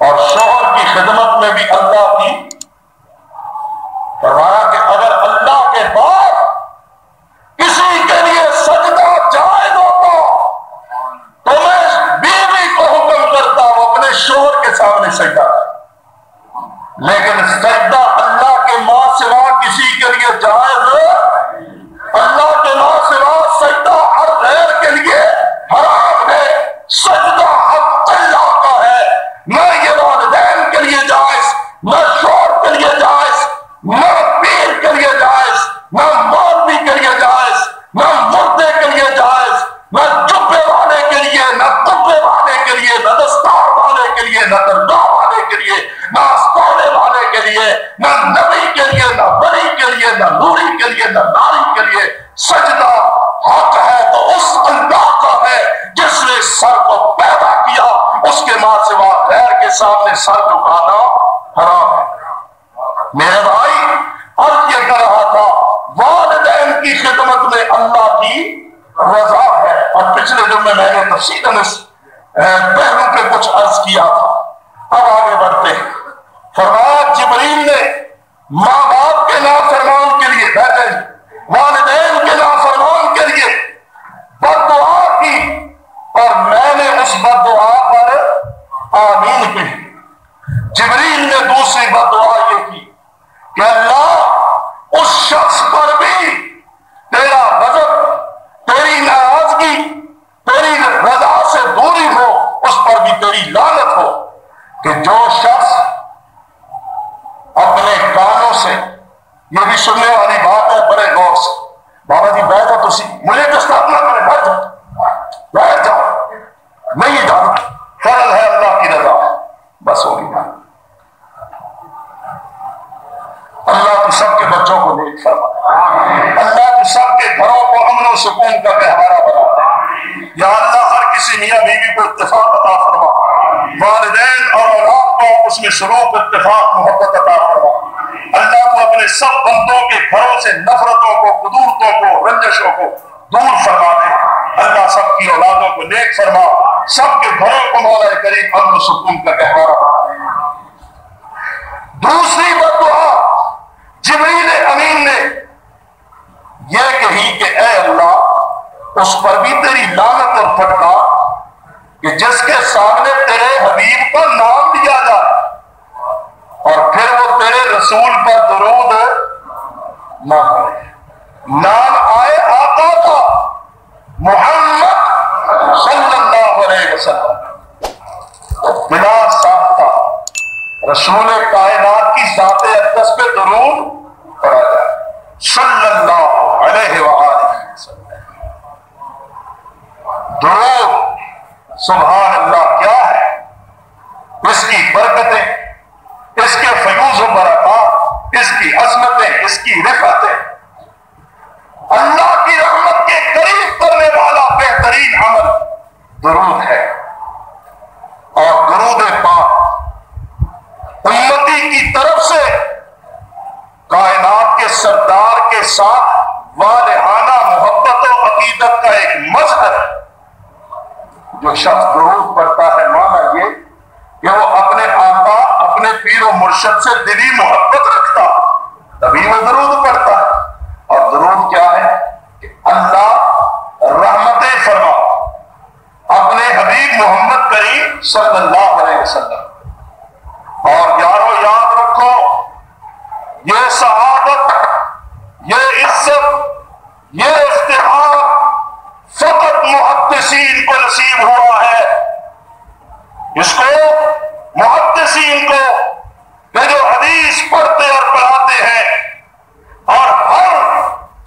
اور شوہر کی خدمت میں بھی اللہ کی فرمایا کہ اگر اللہ کے بعد کسی کے لیے سجدہ جائز ہوتا تو میں بیوی کو حکم کرتا وہ اپنے شوہر کے سامنے سجدہ کرے، لیکن سجدہ اللہ کے ماں سوا کسی کے لیے جائز، اللہ کے ماں سوا سجدہ ہر غیر کے لیے حرام ہے۔ سجدہ حق اللہ کا ہے، نہ یہ والدین کے لیے جائز، نہ شوہر کے لیے جائز، نہ پیر کے لیے جائز، نہ مولوی کے لیے جائز، نہ مردے کے لیے جائز، نہ جبے والے کے لیے، نہ قبے والے کے لیے، نہ دستار والے کے لیے، نہ درگاہ والے کے لیے، نہ استانے والے کے لیے، نہ نبی کے لیے، نہ ولی کے لیے، نہ نوری کے لیے، نہ ناری کے لیے۔ سجدہ حق ہے تو اس اللہ کا ہے جس نے سر کو پیدا کیا، اس کے ماں سوا غیر کے سامنے سر جھکانا حرام ہے۔ میرے بھائی عرض یہ کر رہا تھا والدین کی خدمت میں اللہ کی رضا ہے، اور پچھلے جمعے میں نے تفصیلاً اس پہلو پہ کچھ عرض کیا تھا۔ اب آگے بڑھتے ہیں۔ فرمایا جبریل نے ماں باپ کے نافرمان کے لیے، والدین کے نافرمان کے لیے بد دعا کی، اور میں نے اس بد دعا پر آمین کہی۔ جبریل نے دوسری بد دعا یہ کی کہ اللہ اس شخص پر بھی تیرا غضب، تیری ناراضگی، تیری رضا سے دوری ہو، اس پر بھی تیری لعنت ہو، کہ جو شخص اپنے کانوں سے، یہ بھی سننے والی بات ہے بڑے غور سے، بابا جی بیٹھو تو مجھے ڈسٹرب نہ کرے، بیٹھ جاؤ بیٹھ جاؤ، نہیں جانا، فرض ہے اللہ کی رضا، بس ہوگی بات۔ اللہ تو سب کے بچوں کو نیک فرما، اللہ تو سب کے گھروں کو امن و سکون کا گہوارہ بنا، یا اللہ ہر کسی میاں بیوی کو اتفاق عطا فرما، والدین اور اولاد کو اس میں سلوک، اتفاق، محبت عطا فرما۔ اللہ کو اپنے سب بندوں کے گھروں سے نفرتوں کو، قدورتوں کو، رنجشوں کو دور فرما دے۔ اللہ سب کی اولادوں کو نیک فرما، سب کے گھروں کو مولا کریم امن و سکون کا گہوارہ بنا۔ دوسری بد دعا جبریل امین نے یہ کہی کہ اے اللہ اس پر بھی تیری لعنت اور پھٹکا کہ جس کے سامنے تیرے حبیب کا نام لیا جائے اور پھر وہ تیرے رسول پر درود نہ کرے، نام آئے آقا کا محمد صلی اللہ علیہ وسلم، بلا ساختہ رسول کائنات کی ذات اقدس پہ درود پڑھا جائے صلی اللہ علیہ وآلہ وسلم۔ درود سبحان اللہ کیا ہے، اس کی برکتیں، اس کے فیوز و برکات، اس کی عظمتیں، اس کی رفعتیں، اللہ کی رحمت کے قریب کرنے والا بہترین عمل درود ہے۔ اور درود پاک جو شخص درود پڑھتا ہے مانا یہ کہ وہ اپنے آقا اپنے پیر و مرشد سے دلی محبت رکھتا تبھی وہ درود پڑھتا ہے. اور درود کیا ہے کہ اللہ رحمتیں فرما اپنے حبیب محمد کریم صلی اللہ علیہ وسلم. اور یارو یاد رکھو یہ سعادت، یہ عزت، یہ افتخار فقط محدثین کو نصیب ہوا ہے. اس کو محدثین کو کہ جو حدیث پڑھتے اور پڑھاتے ہیں اور ہر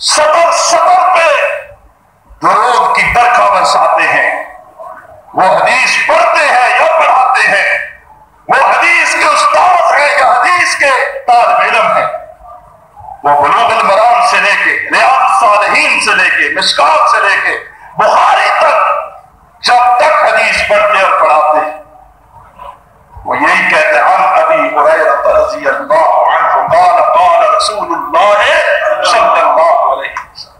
سطر سطر پہ درود کی برکھا برساتے ہیں. وہ حدیث پڑھتے ہیں یا پڑھاتے ہیں، وہ حدیث کے استاد ہیں یا حدیث کے طالب علم ہیں. وہ بلوغ المرام سے لے کے ریاض الصالحین سے لے کے مشکات سے لے کے بخاری تک جب تک حدیث پڑھتے اور پڑھاتے ہیں وہ یہی کہتے ہیں عن ابی ہریرہ رضی اللہ عنہ قال قال رسول اللہ صلی اللہ علیہ وسلم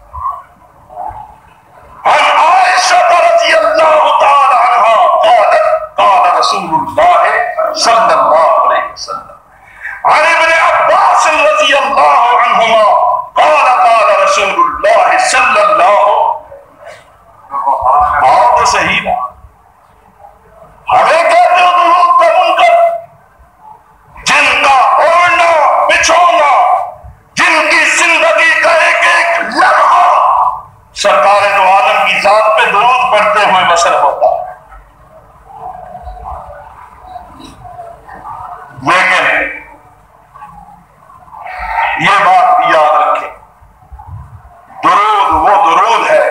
عن عائشہ رضی اللہ تعالی عنہ قالت قال رسول اللہ صلی اللہ علیہ وسلم عن ابن عباس رضی اللہ عنہما قال قال رسول اللہ صلی اللہ. آؤ تو صحیح نا ہمیں کہتے ہو درود کا منکر جن کا اوڑھنا بچھونا جن کی زندگی کا ایک ایک لمحہ سرکار دو عالم کی ذات پہ درود پڑھتے ہوئے بسر ہوتا ہے. لیکن یہ بات بھی یاد رکھیں درود وہ درود ہے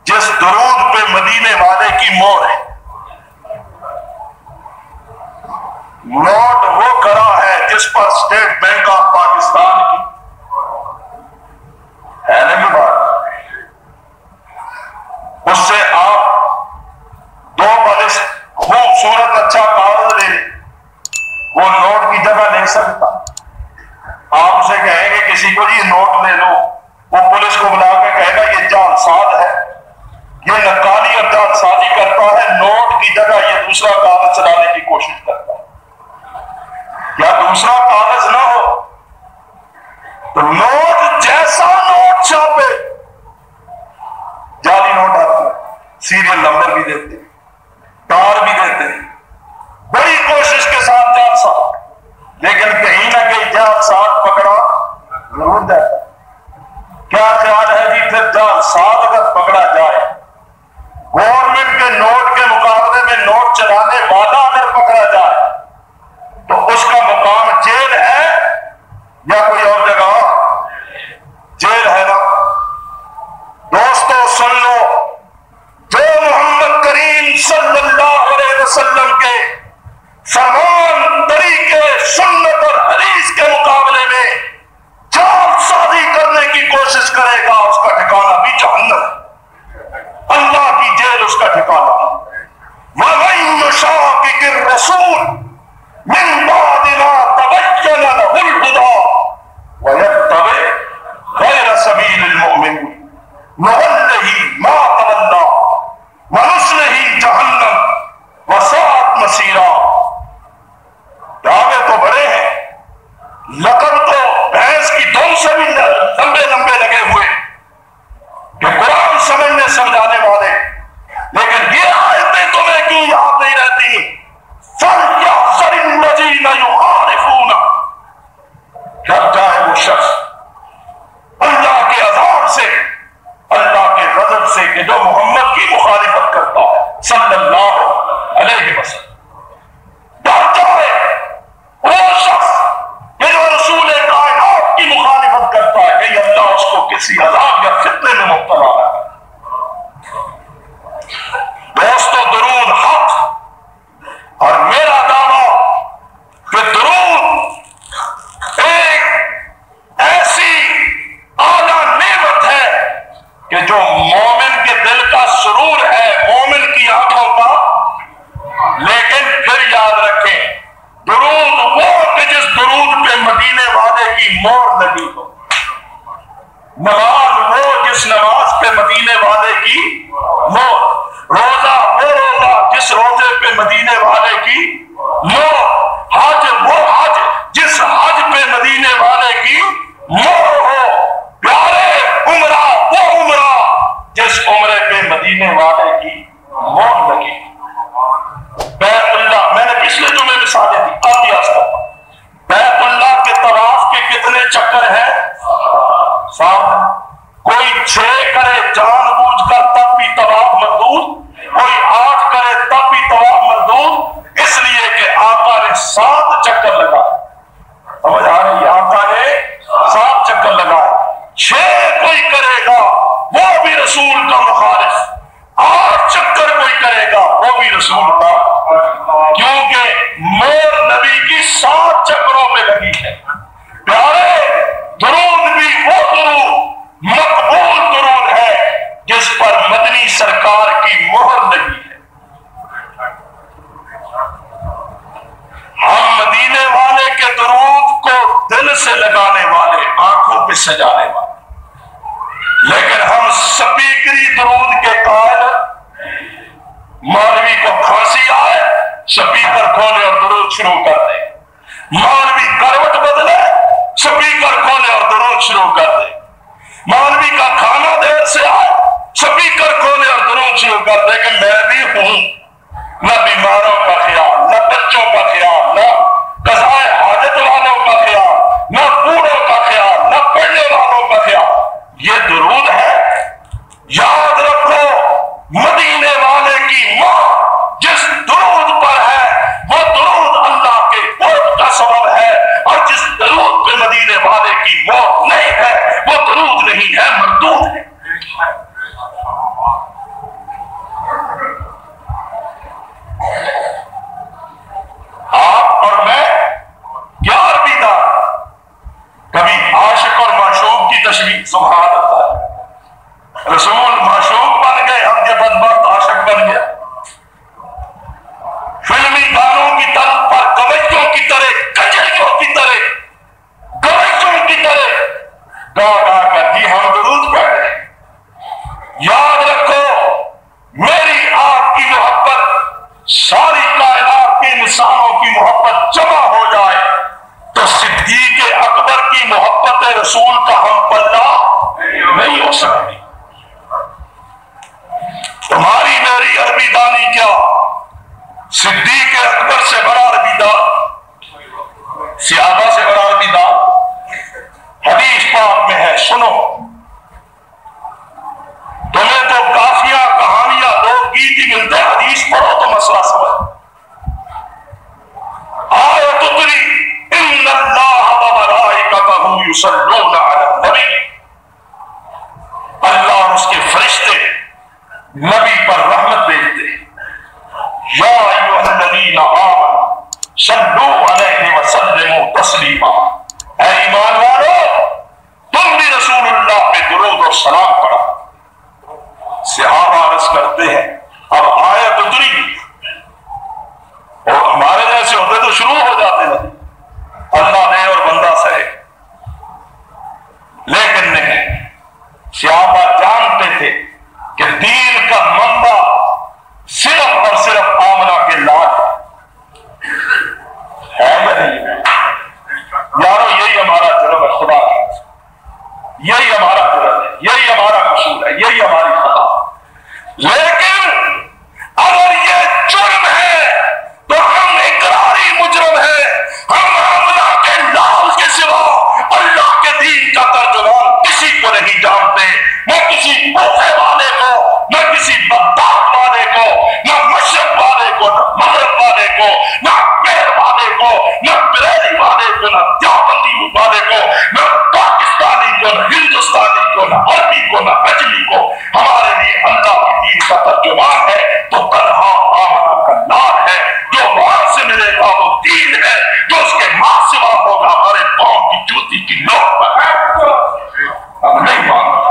جس درود پہ مدینے والے کی مہر ہے. نوٹ وہ کرا ہے جس پر اسٹیٹ بینک آف پاکستان کی ہے نا یہ بات. اس سے آپ دو بلس خوبصورت اچھا کاغذ لے لیں وہ نوٹ کی جگہ لے سکتا. آپ اسے کہیں گے کسی کو یہ نوٹ لے لو وہ پولیس کو بلا کے کہے گا یہ جعلساز ہے، یہ نقالی اور جعلسازی کرتا ہے، نوٹ کی جگہ یہ دوسرا کاغذ چلانے کی کوشش کرتا ہے. یا دوسرا کاغذ نہ ہو تو نوٹ جیسا نوٹ چھاپے جعلی نوٹ آتا ہے، سیریل نمبر بھی دیتے تار بھی دیتے بڑی کوشش کے ساتھ جعلساز، لیکن کہیں نہ کہیں جعلساز پکڑا ضرور جاتا. کیا خیال ہے جی پھر جعلساز اگر پکڑا جائے گورنمنٹ کے نوٹ کے مقابلے میں نوٹ چلانے والا اگر پکڑا جائے تو اس کا مقام جیل ہے یا کوئی اور جگہ؟ جیل ہے نا. دوستو سن لو جو محمد کریم صلی اللہ علیہ وسلم کے فرمان طریقے سنت اور حدیث کے مقابلے میں جعلسازی کرنے کی کوشش کرے گا اس کا ٹھکانہ بھی جہنم، اللہ کی جیل اس کا ٹھکانہ. وَمَن يُشَاقِقِ الرَّسُولَ مِن بَعْدِ مَا تَبَيَّنَ لَهُ الْهُدَىٰ وَيَتَّبِعْ غَيْرَ سَبِيلِ الْمُؤْمِنِينَ نُوَلِّهِ مَا تَوَلَّىٰ وَنُصْلِهِ جَهَنَّمَ وَسَاءَتْ مَصِيرًا. دعوے تو بڑے ہیں، لقب تو بھینس کی دم سے بھی لمبے لمبے لگے ہوئے کہ قرآن سمجھنے سمجھانے والے، لیکن یہ آیتیں تمہیں کیوں یاد نہیں رہتی؟ فَلْيَحْذَرِ الَّذِينَ يُخَالِفُونَ، ڈر جائے وہ شخص اللہ کے عذاب سے، اللہ کے غضب سے کہ جو محمد کی مخالفت کرتا ہے صلی اللہ علیہ وسلم. ڈر جائے وہ شخص کہ جو رسول کائنات کی مخالفت کرتا ہے کہ اللہ اس کو کسی عذاب یا فتنے میں مبتلا ہے. دوستو درود حق اور میرا دعویٰ کہ درود ایک ایسی اعلیٰ نعمت ہے کہ جو مومن کے دل کا سرور ہے، مومن کی آنکھوں کا، لیکن سے جانے والے، لیکن ہم سپیکری درود کے قائل، مولوی کو کھانسی آئے سپیکر کھولے اور درود شروع کر دے، مولوی کروٹ بدلے سپیکر کھولے اور درود شروع کر دے، مولوی کا کھانا دیر سے آئے سپیکر کھولے اور درود شروع کر دے کہ میں بھی ہوں، نہ بیماروں کا خیال، نہ بچوں کا خیال، نہ قضائے حاجت والوں کا خیال، نہ بوڑھوں کا خیال، نہ پڑھنے والوں کا خیال، یہ درود ہے۔ یاد رکھو مدینے والے کی موت جس درود پر ہے وہ درود اللہ کے قرب کا سبب ہے، اور جس درود پہ مدینے والے کی موت نہیں ہے وہ درود نہیں ہے، مردود ہے۔ آپ اور میں کیا عربی دار، کبھی عاشق اور معشوق کی تشبیہ، سبحان اللہ، رسول معشوق بن گئے، ہم یہ بدبخت عاشق بن گیا۔ فلمی گانوں کی طرف پر گویوں کی طرح، کجریوں کی طرح، گویوں کی طرح گا گا کر جی ہم درود پڑھ رہے ہیں۔ یاد رکھو میری آپ کی محبت ساری کائنات کے انسانوں کی محبت جمع ہو جائے تو صدیق اکبر کی محبت رسول کا ہم پلہ نہیں ہو سکتی۔ تمہاری میری عربی دانی کیا، صدیق اکبر سے بڑا عربی دان، صحابہ سے بڑا عربی دان؟ حدیث پاک میں ہے، سنو، تمہیں تو کافیاں کہانیاں لوگ گیت ہی ملتے، حدیث پڑھو تو مسئلہ سمجھ۔ آیت اتری ان اللہ وملائکتہ یصلون علی النبی، اللہ اور اس کے فرشتے نبی پر رحمت بھیجتے ہیں۔ یا ایھا الذین آمنوا صلوا علیہ وسلموا تسلیما، اے ایمان والو تم بھی رسول اللہ پہ درود اور سلام پڑھو۔ صحابہ عرض کرتے ہیں اب آیت اتری، اور ہمارے جیسے ہوتے تو شروع ہو جاتے ہیں اللہ نے اور بندہ سہے، لیکن نہیں، صحابہ جانتے تھے کہ دین کا منبع صرف اور صرف آمنہ کے لال ہے یا نہیں؟ یارو یہی ہمارا جرم ہے، خدا یہی ہمارا جرم ہے، یہی ہمارا قصور ہے، یہی ہماری خطا۔ لیکن اگر یہ جرم ہے تو ہم اقراری مجرم ہیں، ہم آمنہ کے لال کے سوا اللہ کے دین کا ترجمان کسی کو نہیں جانتے، نہ کسی بوفے والے کو، نہ کسی بغداد والے کو، نہ مشرق والے کو، نہ مغرب والے کو، نہ مہر والے کو، نہ بریلی والے کو، نہ دیوبندی والے کو، نہ پاکستانی کو، نہ ہندوستانی کو، نہ عربی کو، نہ اجمی کو۔ ہمارے لیے اللہ کے دین کا ترجمان ہے تو تنہا آمنہ کا نام ہے، جو وہاں سے ملے گا وہ دین ہے، جو اس کے ماں سوا ہوگا ہمارے پاؤں کی جوتی کی نوک پر ہے۔ ہم نہیں مانتے،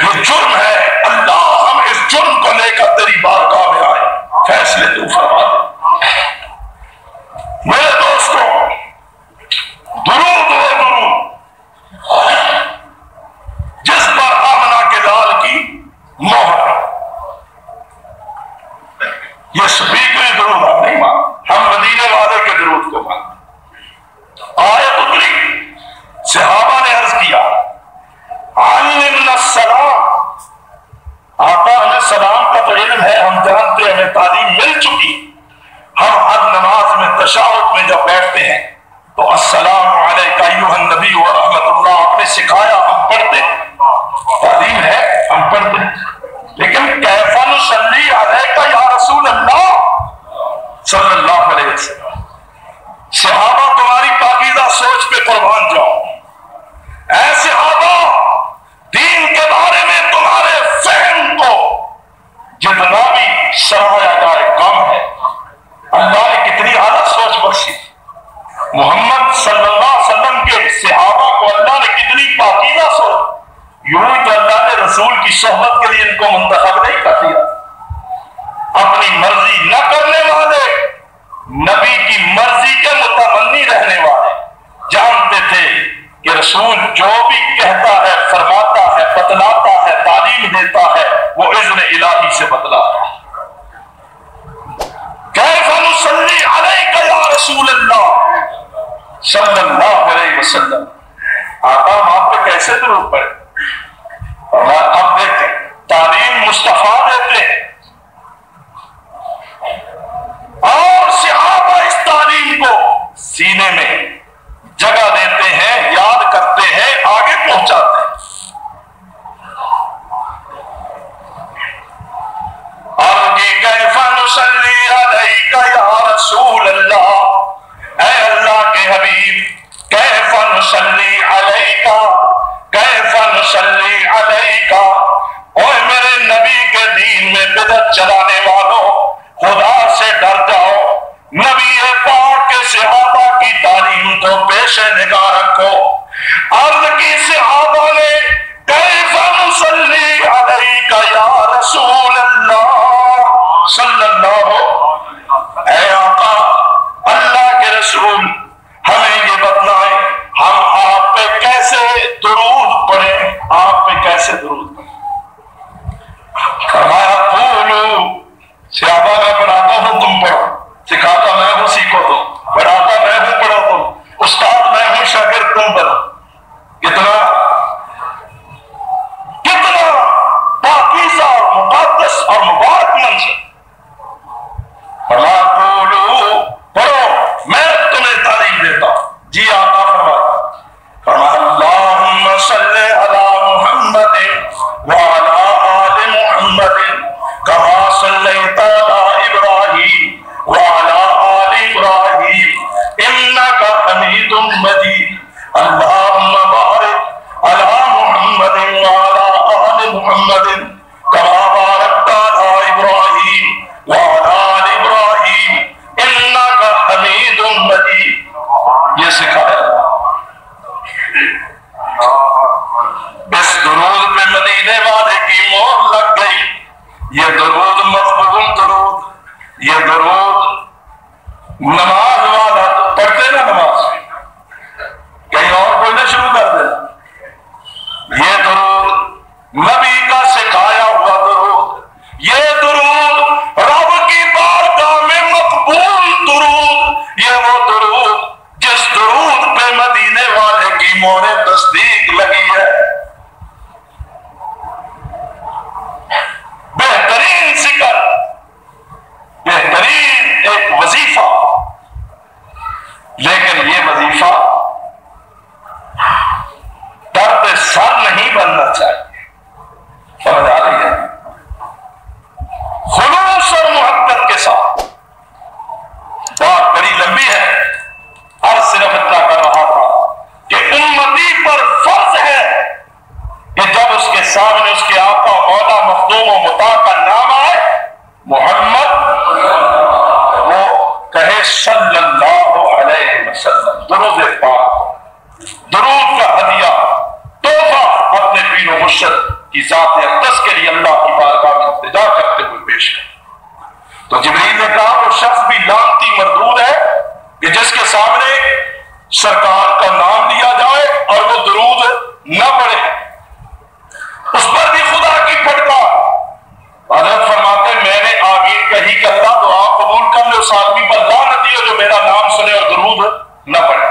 یہ جرم ہے، اللہ ہم اس جرم کو لے کر تیری بارگاہ میں آئے، فیصلے تو فرما دے۔ میرے دوستوں، درود و درود جس پر آمنہ کے لال کی مہر، یہ سپیکری درود ہم نہیں مانتے، ہم مدینے والے کے درود کو مانتے۔ آیت اتری، صحابہ نے عرض کیا علمنا السلام، آقا ہمیں سلام کا تو علم ہے، ہم جانتے ہیں، ہمیں تعلیم مل چکی، ہم ہر نماز میں تشہد میں جب بیٹھتے ہیں تو السلام علیک ایھا النبی ورحمۃ اللہ آپ نے سکھایا، ہم پڑھتے ہیں، تعلیم ہے ہم پڑھتے ہیں، لیکن کیف نصلی علیک یا رسول اللہ صلی اللہ علیہ وسلم۔ صحابہ تمہاری پاکیزہ سوچ پہ قربان جاؤ، اے صحابہ دین کے بارے میں تمہارے فہم کو جتنا بھی سراہا جائے کم ہے۔ اللہ نے کتنی اعلیٰ سوچ بخشی، محمد صلی اللہ علیہ وسلم کے صحابہ کو اللہ نے کتنی پاکیزہ سوچ، یوں تو اللہ نے رسول کی صحبت کے لیے ان کو منتخب نہیں کر دیا۔ اپنی مرضی نہ کرنے والے، نبی کی مرضی کے متمنی رہنے والے جانتے تھے کہ رسول جو بھی کہتا ہے، فرماتا ہے، بتلاتا ہے، تعلیم دیتا ہے، وہ اذن الہی سے بتلاتا ہے۔ کیف نصلی علیک یا رسول اللہ صلی اللہ علیہ وسلم، آقا ہم آپ پہ کیسے درود پڑھیں؟ اور اب دیکھیں تعلیم مصطفیٰ دیتے ہیں اور صحابہ اس تعلیم کو سینے میں جگہ دیتے ہیں، یاد کرتے ہیں، آگے پہنچاتے ہیں۔ اور کیف نصلی علیک یا رسول اللہ، اے اللہ کے حبیب، کیف نصلی علیک، کیف نصلی علیک، اوے میرے نبی کے دین میں بدعت چلانے والوں، خدا سے ڈر جاؤ، نبی پاک کے صحابہ کی تعلیم کو پیش نگاہ رکھو۔ عرض کی صحابہ نے کیف نصلی علیک یا رسول اللہ صلی اللہ، اے آقا اللہ کے رسول ہمیں یہ بتلائیں ہم آپ پہ کیسے درود پڑھیں، آپ پہ کیسے درود پڑھیں؟ فرمایا قولوا، صحابہ میں پڑھاتا ہوں تم پڑھو، سکھاتا میں ہوں سیکھو تم، پڑھاتا میں ہوں پڑھو تم، استاد میں ہوں شاگرد تم بنو۔ کتنا کتنا پاکیزہ اور مقدس اور مبارک منظر۔ فرمایا قولوا، پڑھو میں تمہیں تعلیم دیتا ہوں۔ جی آقا فرمایا اللہم صلی علی محمد وعلی آل محمد کما صلیت علی ابراہیم وعلی آل ابراہیم انک حمید مجید اللہم بارک علی محمد وعلی آل محمد کما بارکت علی ابراہیم وعلی آل ابراہیم انک حمید مجید۔ یہ سکھایا اس درود پہ مدینے والے کی مہر لگ گئی۔ یہ درود مقبول درود، یہ درود نماز والا پڑھتے نا، نماز کہیں اور پڑھنا شروع کر دینا۔ یہ درود نبی کا سکھایا ہوا درود، یہ درود رب کی بارگاہ میں مقبول درود، یہ وہ درود جس درود پہ مدینے والے کی مہر تصدیق لگی ہے۔ بہترین ذکر، بہترین ایک وظیفہ، لیکن یہ وظیفہ درد سر نہیں بننا چاہیے۔ سمجھ آ رہی ہے؟ خلوص اور محبت کے ساتھ۔ بات بڑی لمبی ہے، عرض صرف اتنا کر رہا تھا کہ امتی پر فرض ہے کہ جب اس کے سامنے اس کے آقا مولا مخدوم و مطاع کا نام آئے محمد، وہ کہے صلی اللہ علیہ وسلم، درود پاک، درود کا ہدیہ، تحفہ اپنے پیر و مرشد کی ذات اقدس کے لیے اللہ کی بارگاہ میں التجا کرتے ہوئے پیش کر۔ تو جبریل نے کہا وہ شخص بھی لعنتی مردود ہے کہ جس کے سامنے سرکار کا نام لیا جائے اور وہ درود نہ پڑھے، اس پر بھی خدا کی پھٹکار۔ حضرت فرماتے میں نے آگے کہی کہ اللہ دعا قبول کر لے، اس آدمی پر لعنت ہے جو میرا نام سنے اور درود نہ پڑھے۔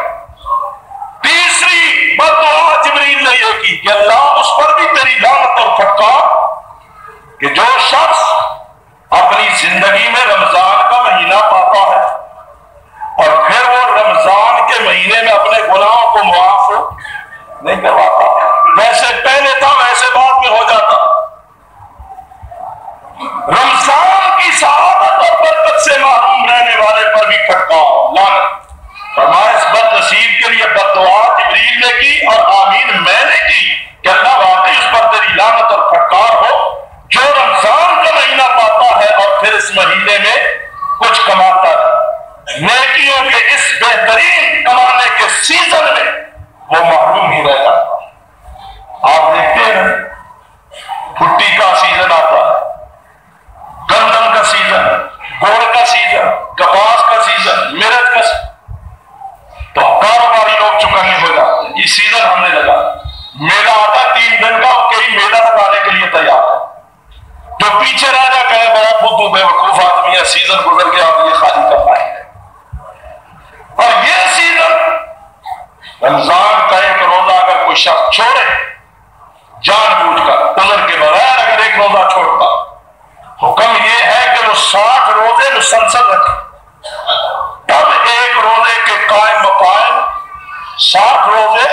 تیسری بددعا جبریل نے یہ کی کہ اللہ اس پر بھی تیری لعنت اور پھٹکار کہ جو شخص اپنی زندگی میں رمضان کا مہینہ پاتا ہے اور پھر وہ رمضان کے مہینے میں اپنے گناہوں کو معاف نہیں کرواتا، ویسے پہلے تھا ویسے بعد میں ہو جاتا۔ رمضان کی سعادت اور برکت سے محروم رہنے والے پر بھی پھٹکار، لعنت۔ فرمایا اس بد نصیب کے لیے بددعا جبریل نے کی اور آمین میں نے کی کہ اللہ واقعی اس پر تیری لعنت اور پھٹکار ہو جو رمضان کا مہینہ پاتا ہے اور پھر اس مہینے میں کچھ کماتا ہے، نیکیوں کے اس بہترین کمانے کے سیزن میں وہ محروم ہی رہ جاتا۔ آپ دیکھتے ہیں بھٹی کا سیزن آتا ہے، گندم کا سیزن، گوڑ کا سیزن، کپاس کا سیزن، مرچ کا سیزن، تو کاروباری لوگ چکنے ہو جاتے ہیں۔ یہ سیزن ہم نے جاتی ہیں، سیزن گزر گیا اب یہ خالی کرنا ہے۔ اور یہ سیزن رمضان کا ایک روزہ اگر کوئی شخص چھوڑے جان بوجھ کر عذر کے بغیر اگر ایک روزہ چھوڑتا، حکم یہ ہے کہ وہ 60 روزے مسلسل رکھے۔ اب ایک روزے کے قائم مقام 60 روزے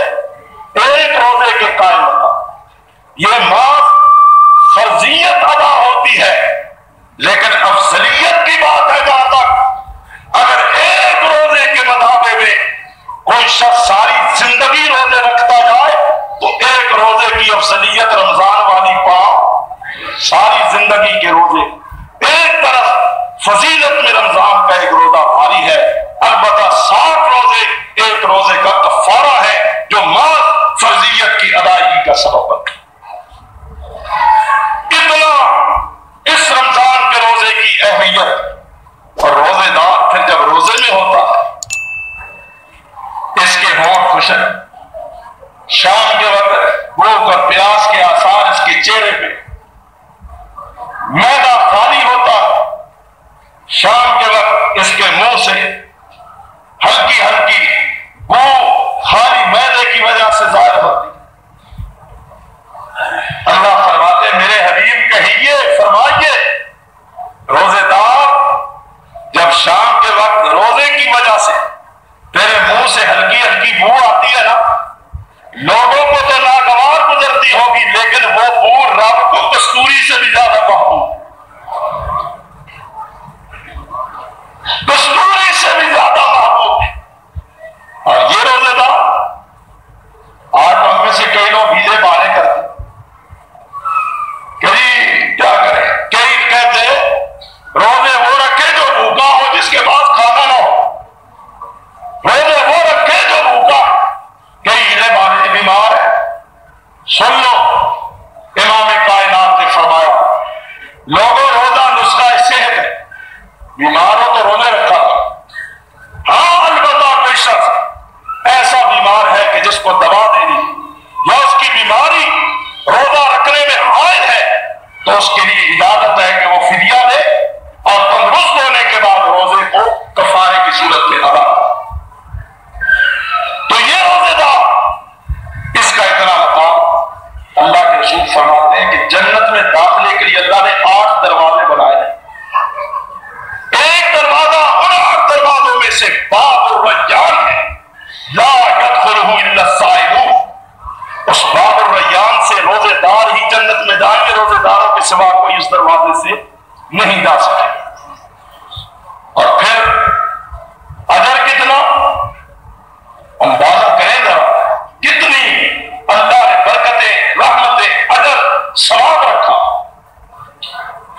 ایک روزے کے قائم مقام، یہ معاف فرضیت ادا ہوتی ہے، لیکن افضلیت کی بات ہے جہاں تک اگر ایک روزے کے مداوے میں کوئی شخص ساری زندگی روزے رکھتا جائے تو ایک روزے کی افضلیت رمضان والی پا ساری زندگی کے روزے۔ ایک طرف فضیلت میں رمضان کا ایک روزہ بھاری ہے، البتہ 60 روزے ایک روزے کا کفارہ ہے جو معاف فرضیت کی ادائیگی کا سبب بنتا ہے۔ اتنا اس رمضان کے روزے کی اہمیت، اور روزے دار پھر جب روزے میں ہوتا اس کے ہونٹ خشک، شام کے وقت بھوک اور پیاس کے آثار اس کے چہرے پہ، معدہ خالی ہوتا، شام کے وقت اس کے منہ سے ہلکی ہلکی بو خالی معدے کی وجہ سے ظاہر ہوتی۔ اللہ فرماتے میرے حبیب کہیے، فرمائیے روزے دار جب شام کے وقت روزے کی وجہ سے تیرے منہ سے ہلکی ہلکی بو آتی ہے نا، لوگوں کو تو ناگوار گزرتی ہوگی لیکن وہ بو رب کو کستوری سے بھی زیادہ محبوب، کستوری سے بھی زیادہ محبوب ہے۔ اور یہ روزے دار آج ہم میں سے کئی لوگ ویزے بہانے کرتے، کئی کیا کریں، کئی کہتے روزے وہ رکھے جو بھوکا ہو جس کے پاس کھانا نہ ہو، روزے وہ رکھے جو بھوکا، کئی ویزے بہانے بیمار ہے۔ سن لو امام کائنات نے فرمایا لوگوں روزہ نسخہ صحت ہے، بیمار ہو تو روزے رکھا تھا، ہاں البتہ کوئی شخص ایسا بیمار ہے کہ جس کو دوا دینی یا اس کی بیماری روزہ رکھنے میں حائل ہے تو اس کے لیے اجازت ہے کہ وہ فدیہ دے اور تندرست ہونے کے بعد روزے کو کفارے کی صورت میں ادا کرے۔ تو یہ روزے دار اس کا اتنا مقام، اللہ کے رسول فرماتے ہیں کہ جنت میں داخلے کے لیے اللہ نے 8 دروازے بنائے ہیں۔ ایک دروازہ ان 8 دروازوں میں سے باب الریان ہے، لا يدخلہ الا الصائمون، اس باب الریان سے روزے دار ہی جنت میں جائیں گے، روزے داروں کے سوا کوئی اس دروازے سے نہیں جا سکے۔ اور پھر اجر کتنا اندازہ کریں گا، کتنی اللہ نے برکتیں، رحمتیں، اجر، ثواب رکھا۔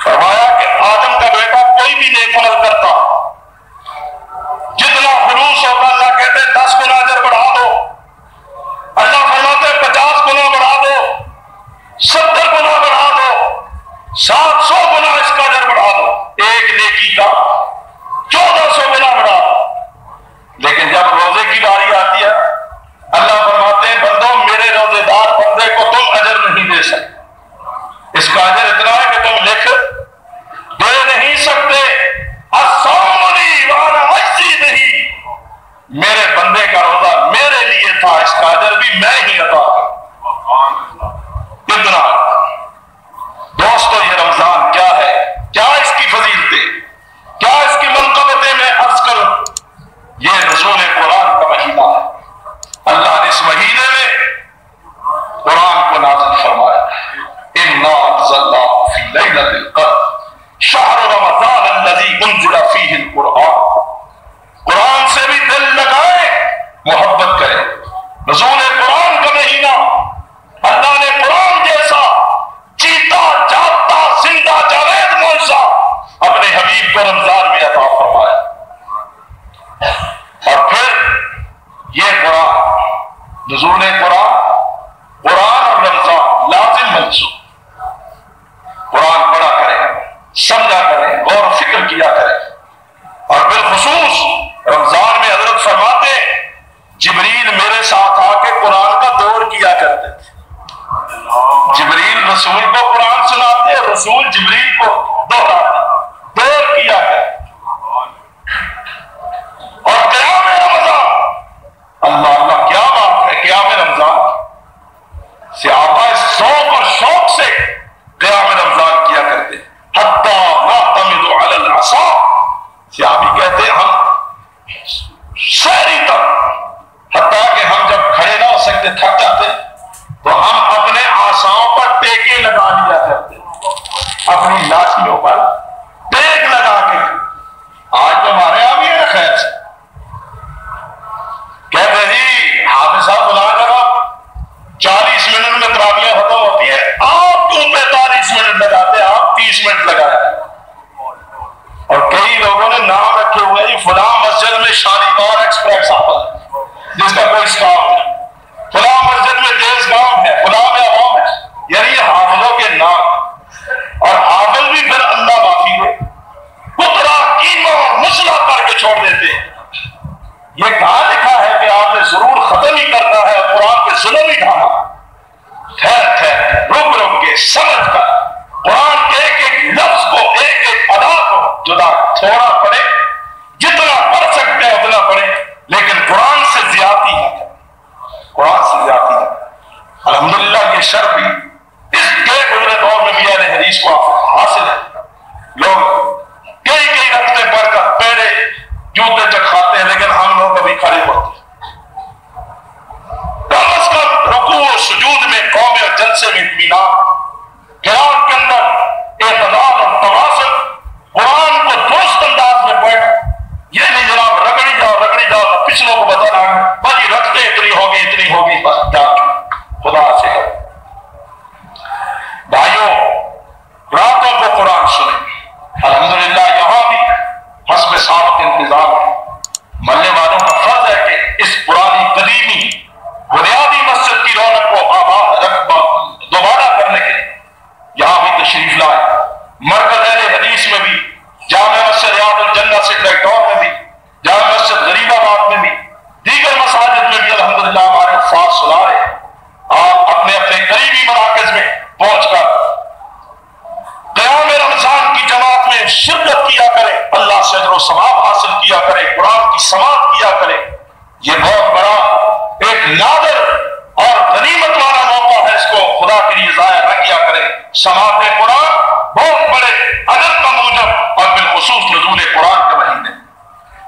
فرمایا کہ آدم کا بیٹا کوئی بھی نیک عمل کرتا، جتنا خلوص ہوتا اللہ کہتے ہیں 10 گنا اجر بڑھا دو، اللہ فرماتے ہیں 50 گنا بڑھا دو، 70 گنا بڑھا دو، 700 گنا اس کا اجر بڑھا دو، ایک نیکی کا 1400 گنا بڑھا دو۔ لیکن جب روزے کی باری آتی ہے اللہ فرماتے ہیں بندوں میرے روزے دار بندے کو تم اجر نہیں دے سکتے، اس کا اجر اتنا ہے کہ تم لکھ دے نہیں سکتے۔ الصوم لی وانا اجزی بہ، میرے بندے کا روزہ میرے لیے تھا، اس کا اجر بھی میں ہی عطا کروں۔ اتنا دوستو یہ رمضان کیا ہے، کیا اس کی فضیلتیں، کیا اس کی منقبتیں میں عرض کروں۔ یہ نزول قرآن کا مہینہ ہے، اللہ نے اس مہینے میں قرآن کو نازل فرمایا۔ انا انزلناہ فی لیلۃ القدر شہر رمضان الذی انزل فیہ القرآن، قرآن سے بھی دل لگائے، محبت کریں۔ نزول قرآن کا مہینہ، اللہ نے قرآن جیسا چیتا جاگتا زندہ جاوید معجزہ اپنے حبیب کو رمضان میں عطا فرمایا۔ اور پھر یہ قرآن، نزول قرآن، قرآن اور رمضان لازم منسوخ، قرآن پڑھا کریں، سمجھا کریں، غور و فکر کیا کریں۔ اور بالخصوص رمضان میں حضرت فرماتے جبریل میرے ساتھ آ کے قرآن کا دور کیا کرتے تھے، جبریل رسول کو قرآن سناتے، رسول جبریل کو دہراتے، دور کیا کرتے۔ نام رکھے ہوئے ہیں فلاں مسجد میں شالیمار ایکسپریس آتا ہے جس کا کوئی اسٹاف نہیں، فلاں مسجد میں تیز گام ہے، فلاں میں عوام ہے، یعنی یہ حافظوں کے نام، اور حافظ بھی پھر اللہ معافی ہوئے کترا قیمہ اور مسئلہ کر کے چھوڑ دیتے ہیں۔ یہ کہاں لکھا ہے کہ آپ نے ضرور ختم ہی کرنا ہے اور قرآن پہ ظلم ہی ڈھانا؟ ٹھہر ٹھہر رک رک کے سمجھ کر قرآن کے ایک ایک لفظ کو، ایک ایک ادا کو جدا، تھوڑا پڑھے، جتنا پڑھ سکتے ہیں اتنا پڑھے، لیکن قرآن سے زیادتی نہ کریں، قرآن سے زیادتی نہ کریں۔ الحمدللہ یہ شرف بھی اس کے گزرے دور میں بھی اہل حدیث کو حاصل ہے۔ لوگ کئی کئی رکھتے پڑھ کر پیڑے جوتے تک کھاتے ہیں، لیکن ہم لوگ ابھی کھڑے پڑتے ہیں۔ کم از کم رکوع و سجود میں قوم اور جلسے میں اطمینان، قرآن کے اندر اعتدال اور توازن، قرآن کو درست انداز میں پڑھ، یہ نہیں جناب رگڑی جاؤ پچھلوں کو بتانا بھائی رکھتے اتنی ہوگی بس جا خدا سے کرو۔ بھائیوں راتوں کو قرآن سنیں، الحمدللہ یہاں بھی حسب سابق انتظام ہے۔ ملنے والوں کا فرض ہے کہ اس پرانی قدیمی بنیادی مسجد کی رونق کو دوبارہ کرنے کے لیے یہاں بھی تشریف لائے۔ مرکز اہل حدیث میں بھی، جامع مسجد ریاض الجنہ سے ڈائریکٹور میں بھی، جامع مسجد غریب آباد میں بھی، دیگر مساجد میں بھی الحمدللہ ہمارے افراد سنا رہے ہیں۔ آپ اپنے اپنے قریبی مراکز میں پہنچ کر قیام رمضان کی جماعت میں شرکت کیا کریں، اللہ سے اجر و ثواب حاصل کیا کریں، قرآن کی سماعت کیا کریں۔ یہ بہت بڑا ایک نادر اور غنیمت والا موقع ہے، اس کو خدا کے لیے ضائع نہ کیا کریں۔ سماعت قرآن بہت بڑے اجر کا موجب، اور بالخصوص نزول قرآن کے مہینے،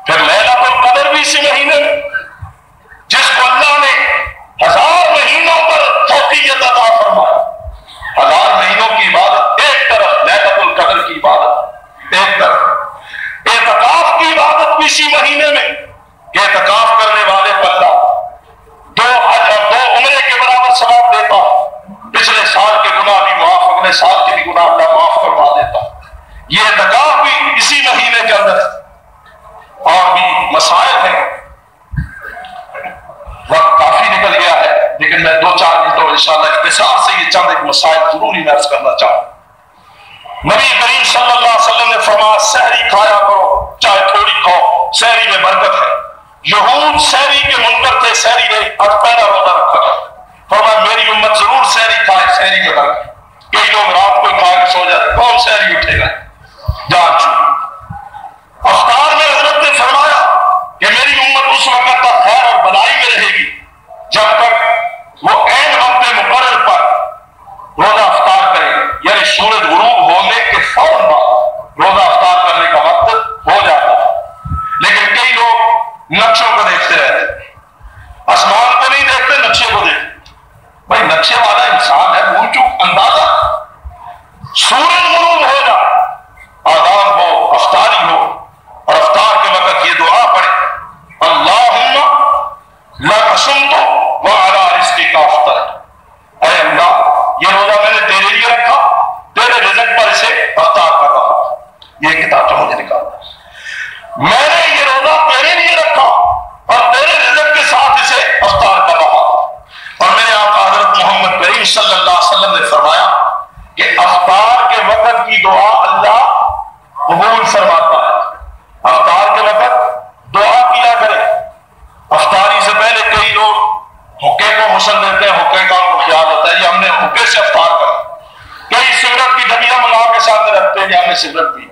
پھر لیلۃ القدر بھی اسی مہینے میں، جس کو اللہ نے 1000 مہینوں پر فوقیت عطا فرمائی۔ 1000 مہینوں کی عبادت ایک طرف، لیلۃ القدر کی عبادت ایک طرف، اعتکاف کی عبادت بھی اسی مہینے میں کہ اعتکاف کرنے والے کو اللہ 2 حج اور 2 عمرے کے برابر ثواب دیتا، پچھلے سال کے گناہ بھی معاف، اگلے سال کے بھی گناہ اللہ معاف کروا دیتا۔ یہ اعتکاف بھی اسی مہینے کے اندر، اور بھی مسائل ہیں۔ وقت کافی نکل گیا ہے، لیکن میں 2-4 منٹوں انشاءاللہ اختصار سے یہ چند ایک مسائل ضروری میں عرض کرنا چاہوں۔ نبی کریم صلی اللہ علیہ وسلم نے فرمایا سحری کھایا کرو، چاہے تھوڑی کھاؤ، سحری میں برکت ہے۔ یہود سحری کے منکر تھے، سحری نے 8 پہلا روزہ رکھا تھا، فرمایا میری امت ضرور سحری کھائے، سحری میں برکت۔ کئی لوگ رات کو کھا کے سو جاتے، کون سحری اٹھے گا؟ جان چھو۔ افطار میں حضرت نے فرمایا کہ میری امت اس وقت تک خیر اور بلائی میں رہے گی جب تک وہ عین وقت مقرر پر روزہ افطار کرے، یعنی سورج غروب ہونے کے فوراً بعد روزہ افطار کرنے کا وقت ہو جاتا۔ لیکن کئی لوگ نقشوں کو دیکھتے رہتے، آسمان کو نہیں دیکھتے، نقشے کو دیکھتے۔ بھائی نقشے والا انسان ہے، بھول چوک اندازہ، سورج غروب ہو جائے، آداب ہو، افطاری ہو، اور افطار کے وقت یہ دعا پڑھے اللہم لک صمت وعلی رزقک افطرت، اے اللہ یہ روزہ میں نے تیرے لیے رکھا، تیرے رزق پر اسے افطار کر رہا ہوں۔ یہ کتاب جو مجھے نکالا، میں نے یہ روزہ تیرے لیے رکھا اور تیرے رزق کے ساتھ اسے افطار کر رہا ہوں۔ اور میرے آقا حضرت محمد کریم صلی اللہ علیہ وسلم نے فرمایا کہ افطار کے وقت کی دعا اللہ قبول فرماتا ہے۔ افطار کے وقت دعا کیا کرے۔ افطاری سے پہلے کئی لوگ حقے کو غسل دیتے ہیں، حقے کا ان کو خیال ہوتا ہے یہ ہم نے حقے سے افطار کرا۔ کئی سگریٹ کی ڈبیاں منگا کے سامنے رکھتے ہیں کہ ہم نے سگریٹ پی،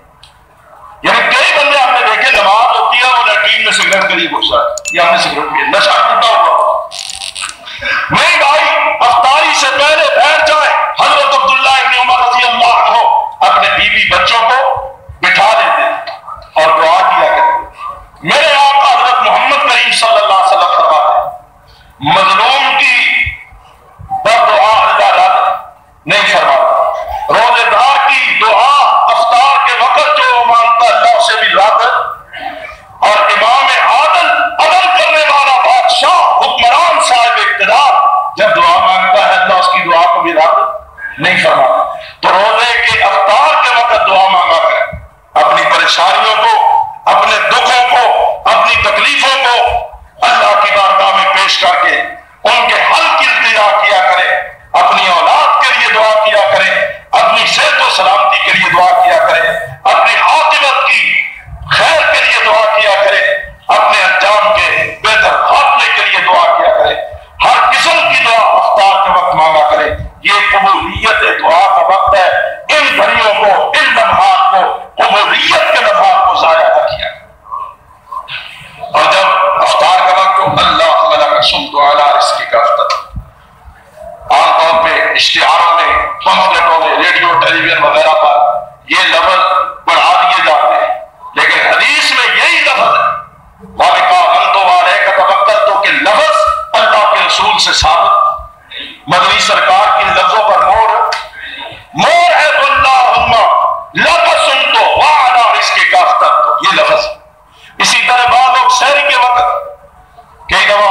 یعنی کئی بندے ہم نے دیکھے نماز ہوتی ہے وہ لیٹرین میں سگریٹ کے لیے گھسا ہے، یہ ہم نے سگریٹ پی، نشہ ٹوٹا ہوا۔ نہیں بھائی، افطاری سے پہلے بیٹھ جائیں۔ حضرت عبداللہ ابن عمر رضی اللہ عنہ اپنے بیوی بچوں کو بٹھا دیتے اور دعا کیا کرتے۔ میرے آقا حضرت محمد کریم صلی اللہ علیہ وسلم فرماتے مظلوم کی بددعا اللہ رد نہیں فرماتا، روزے دار کی دعا افطار کے وقت جو مانگتا اللہ سے بھی رد، اور امام عادل عدل کرنے والا بادشاہ حکمران اپنی تکلیفوں کو اللہ کی بارگاہ میں پیش کر کے ان کے حل کی التجا کیا کرے، اپنی اولاد کے لیے دعا کیا کرے، اپنی صحت و سلامتی کے لیے دعا کیا کرے، اپنی عاقبت کی خیر کے لیے دعا کیا کرے، اپنے انجام کے بہتر خاتمے کے لیے دعا کیا کرے، ہر قسم کی دعا افطار کے وقت مانگا کرے۔ یہ قبولیت دعا کا وقت ہے، ان گھڑیوں کو، ان لمحات کو، قبولیت کے لمحات کو ضائع نہ کیا۔ اور جب افطار کا وقت ہو، اللہ ملک سمت علی رزقک افطر، عام طور پہ اشتہاروں میں، پمفلٹوں میں، ریڈیو ٹیلی ویژن وغیرہ پر یہ لفظ بڑھا دیے جاتے ہیں، لیکن حدیث میں یہی لفظ ہے کہ لفظ اللہ کے رسول سے ثابت، مدنی سرکار کی لفظوں پر مور ہے، اللہم لک سمت وعلی رزقک افطرت، یہ لفظ۔ اسی طرح بعض لوگ سحری کے وقت کئی دفعہ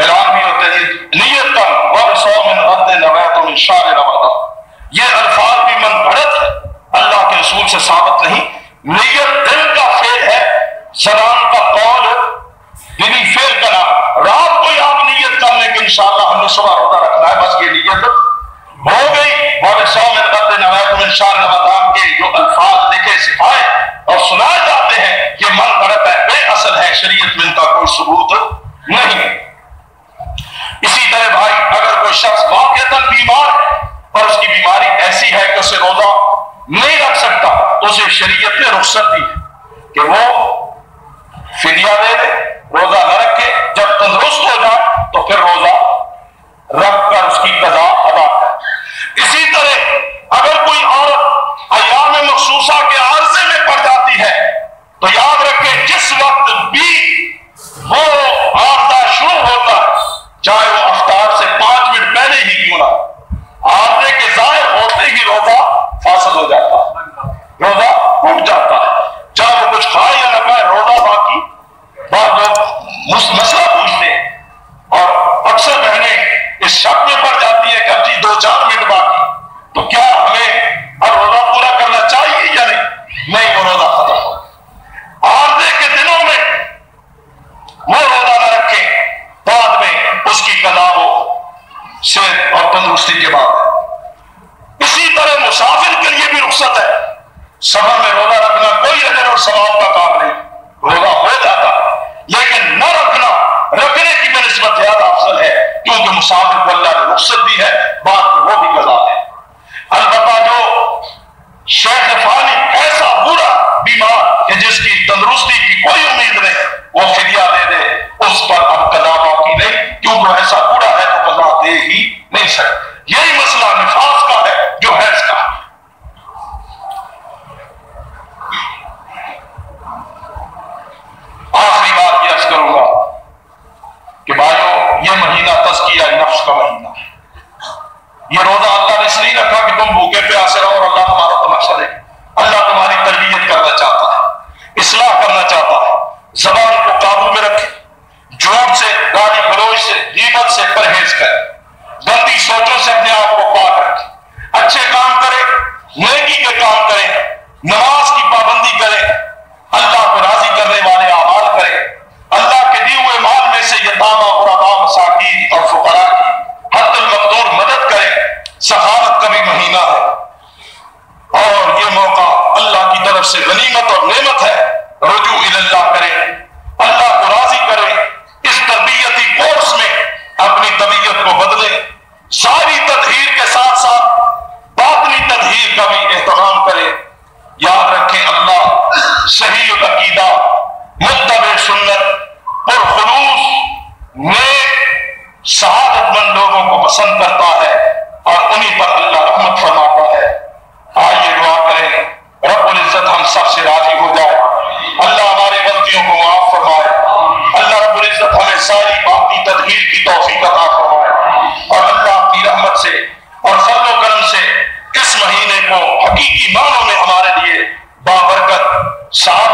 اعلان بھی ہوتے ہیں نیت کا وَبِصَوْمٍ غَدٍ نَوَیْتُ مِنْ شَهْرِ رمضان، یہ الفاظ بھی من گھڑت ہے، اللہ کے رسول سے ثابت نہیں۔ نیت دل کا فعل ہے، زبان کا قول دلی فعل کا نام۔ رات کو آپ نیت کرنے کہ انشاءاللہ ہم نے صبح روزہ رکھنا ہے، بس یہ نیت ہو گئی۔ وَبِصَوْمٍ غَدٍ نَوَیْتُ مِنْ شَهْرِ رمضان کے جو الفاظ لکھے سکھائے اور سنائے جاتے ہیں، یہ من گھڑت ہے، بے اصل ہے، شریعت میں ان کا کوئی ثبوت نہیں۔ اسی طرح بھائی، اگر کوئی شخص واقعتاً بیمار ہے اور اس کی بیماری ایسی ہے کہ اسے روزہ نہیں رکھ سکتا، تو اسے شریعت نے رخصت دی ہے کہ وہ فدیہ دے دے، روزہ نہ رکھے، جب تندرست ہو جائے تو پھر روزہ رکھ کر اس کی قضا ادا کرے۔ اسی طرح اگر کوئی عورت ایام مخصوصہ کے عارضے میں پڑ جاتی ہے تو یاد رکھے جس وقت بھی وہ عارضہ شروع ہوتا ہے، چاہے وہ افطار سے 5 منٹ پہلے ہی کیوں نہ، عارضے کے ظاہر ہوتے ہی روزہ فاسد ہو جاتا ہے، روزہ ٹوٹ جاتا ہے، چاہے وہ کچھ کھائے یا نہ کھائے، روزہ باقی۔ بعض لوگ مسئلہ پوچھتے ہیں اور اکثر بہنیں اس شک میں پڑ جاتی ہے کہ اب جی 2-4 منٹ باقی، تو کیا ہمیں اب روزہ پورا کرنا چاہیے یا نہیں؟ وہ روزہ ختم ہو، عارضے کے دنوں میں وہ روزہ نہ رکھے، بعد میں اس کی قضا ہو صحت اور تندرستی کے بعد۔ اسی طرح مسافر کے لیے بھی رخصت ہے، سفر میں روزہ رکھنا کوئی اجر اور ثواب کا کام نہیں، روزہ ہو جاتا ہے، لیکن نہ رکھنا رکھنے کی بنسبت زیادہ افضل ہے، کیونکہ مسافر کو اللہ نے رخصت دی ہے، بعد میں وہ بھی قضا ہے۔ البتہ جو شیخ فانی ایسا برا بیمار کہ جس کی تندرستی کی کوئی امید نہیں، وہ فدیہ دے دے، اس پر اب قضا باقی نہیں، کیونکہ ایسا برا ہے تو قضا دے ہی نہیں سکتے۔ یہی مسئلہ نفاس کا ہے جو حیض کا ہے۔ آخری بات یہ عرض کروں گا کہ بھائیو، یہ مہینہ تزکیہ نفس کا مہینہ ہے۔ یہ روزہ اللہ نے اس لیے رکھا کہ تم بھوکے پیاسے رہو اور اللہ تمہارا تماشا دیکھے۔ اللہ تمہاری تربیت کرنا چاہتا ہے، اصلاح کرنا چاہتا ہے، زبان کو قابو میں رکھے، جھوٹ سے، گالی گلوچ سے، غیبت سے پرہیز کرے، گندی سوچوں سے اپنے آپ کو پاک رکھے، اچھے کام کرے، نیکی کے کام کرے، نماز کی پابندی کرے، اللہ کو راضی کرنے والے اعمال کرے، اللہ کے دیے ہوئے مال میں سے یتامى، غرباء، مساکین اور فقراء کی حد المقدور مدد کرے۔ سخاوت کا بھی مہینہ ہے اور یہ موقع اللہ کی طرف سے غنیمت اور نعمت ہے۔ رجوع اللہ کرے، اللہ کو راضی کرے، اس تربیتی کورس میں اپنی طبیعت کو بدلے، ساری تطہیر کے ساتھ ساتھ باطنی تطہیر کا بھی اہتمام کرے۔ یاد رکھیں، اللہ صحیح عقیدہ، متبع سنت، پرخلوص، نیک، سعادت مند لوگوں کو پسند کرتا ہے اور انہی پر اللہ رحمت فرماتا ہے۔ آئیے دعا کریں، رب العزت ہم سب سے راضی ہو جائے، اللہ ہماری غلطیوں کو معاف فرمائے، اللہ رب العزت ہمیں ساری باقی تدبیر کی توفیق عطا فرمائے، اور اللہ اپنی رحمت سے اور فضل و کرم سے اس مہینے کو حقیقی معنوں میں ہمارے لیے بابرکت، سعادت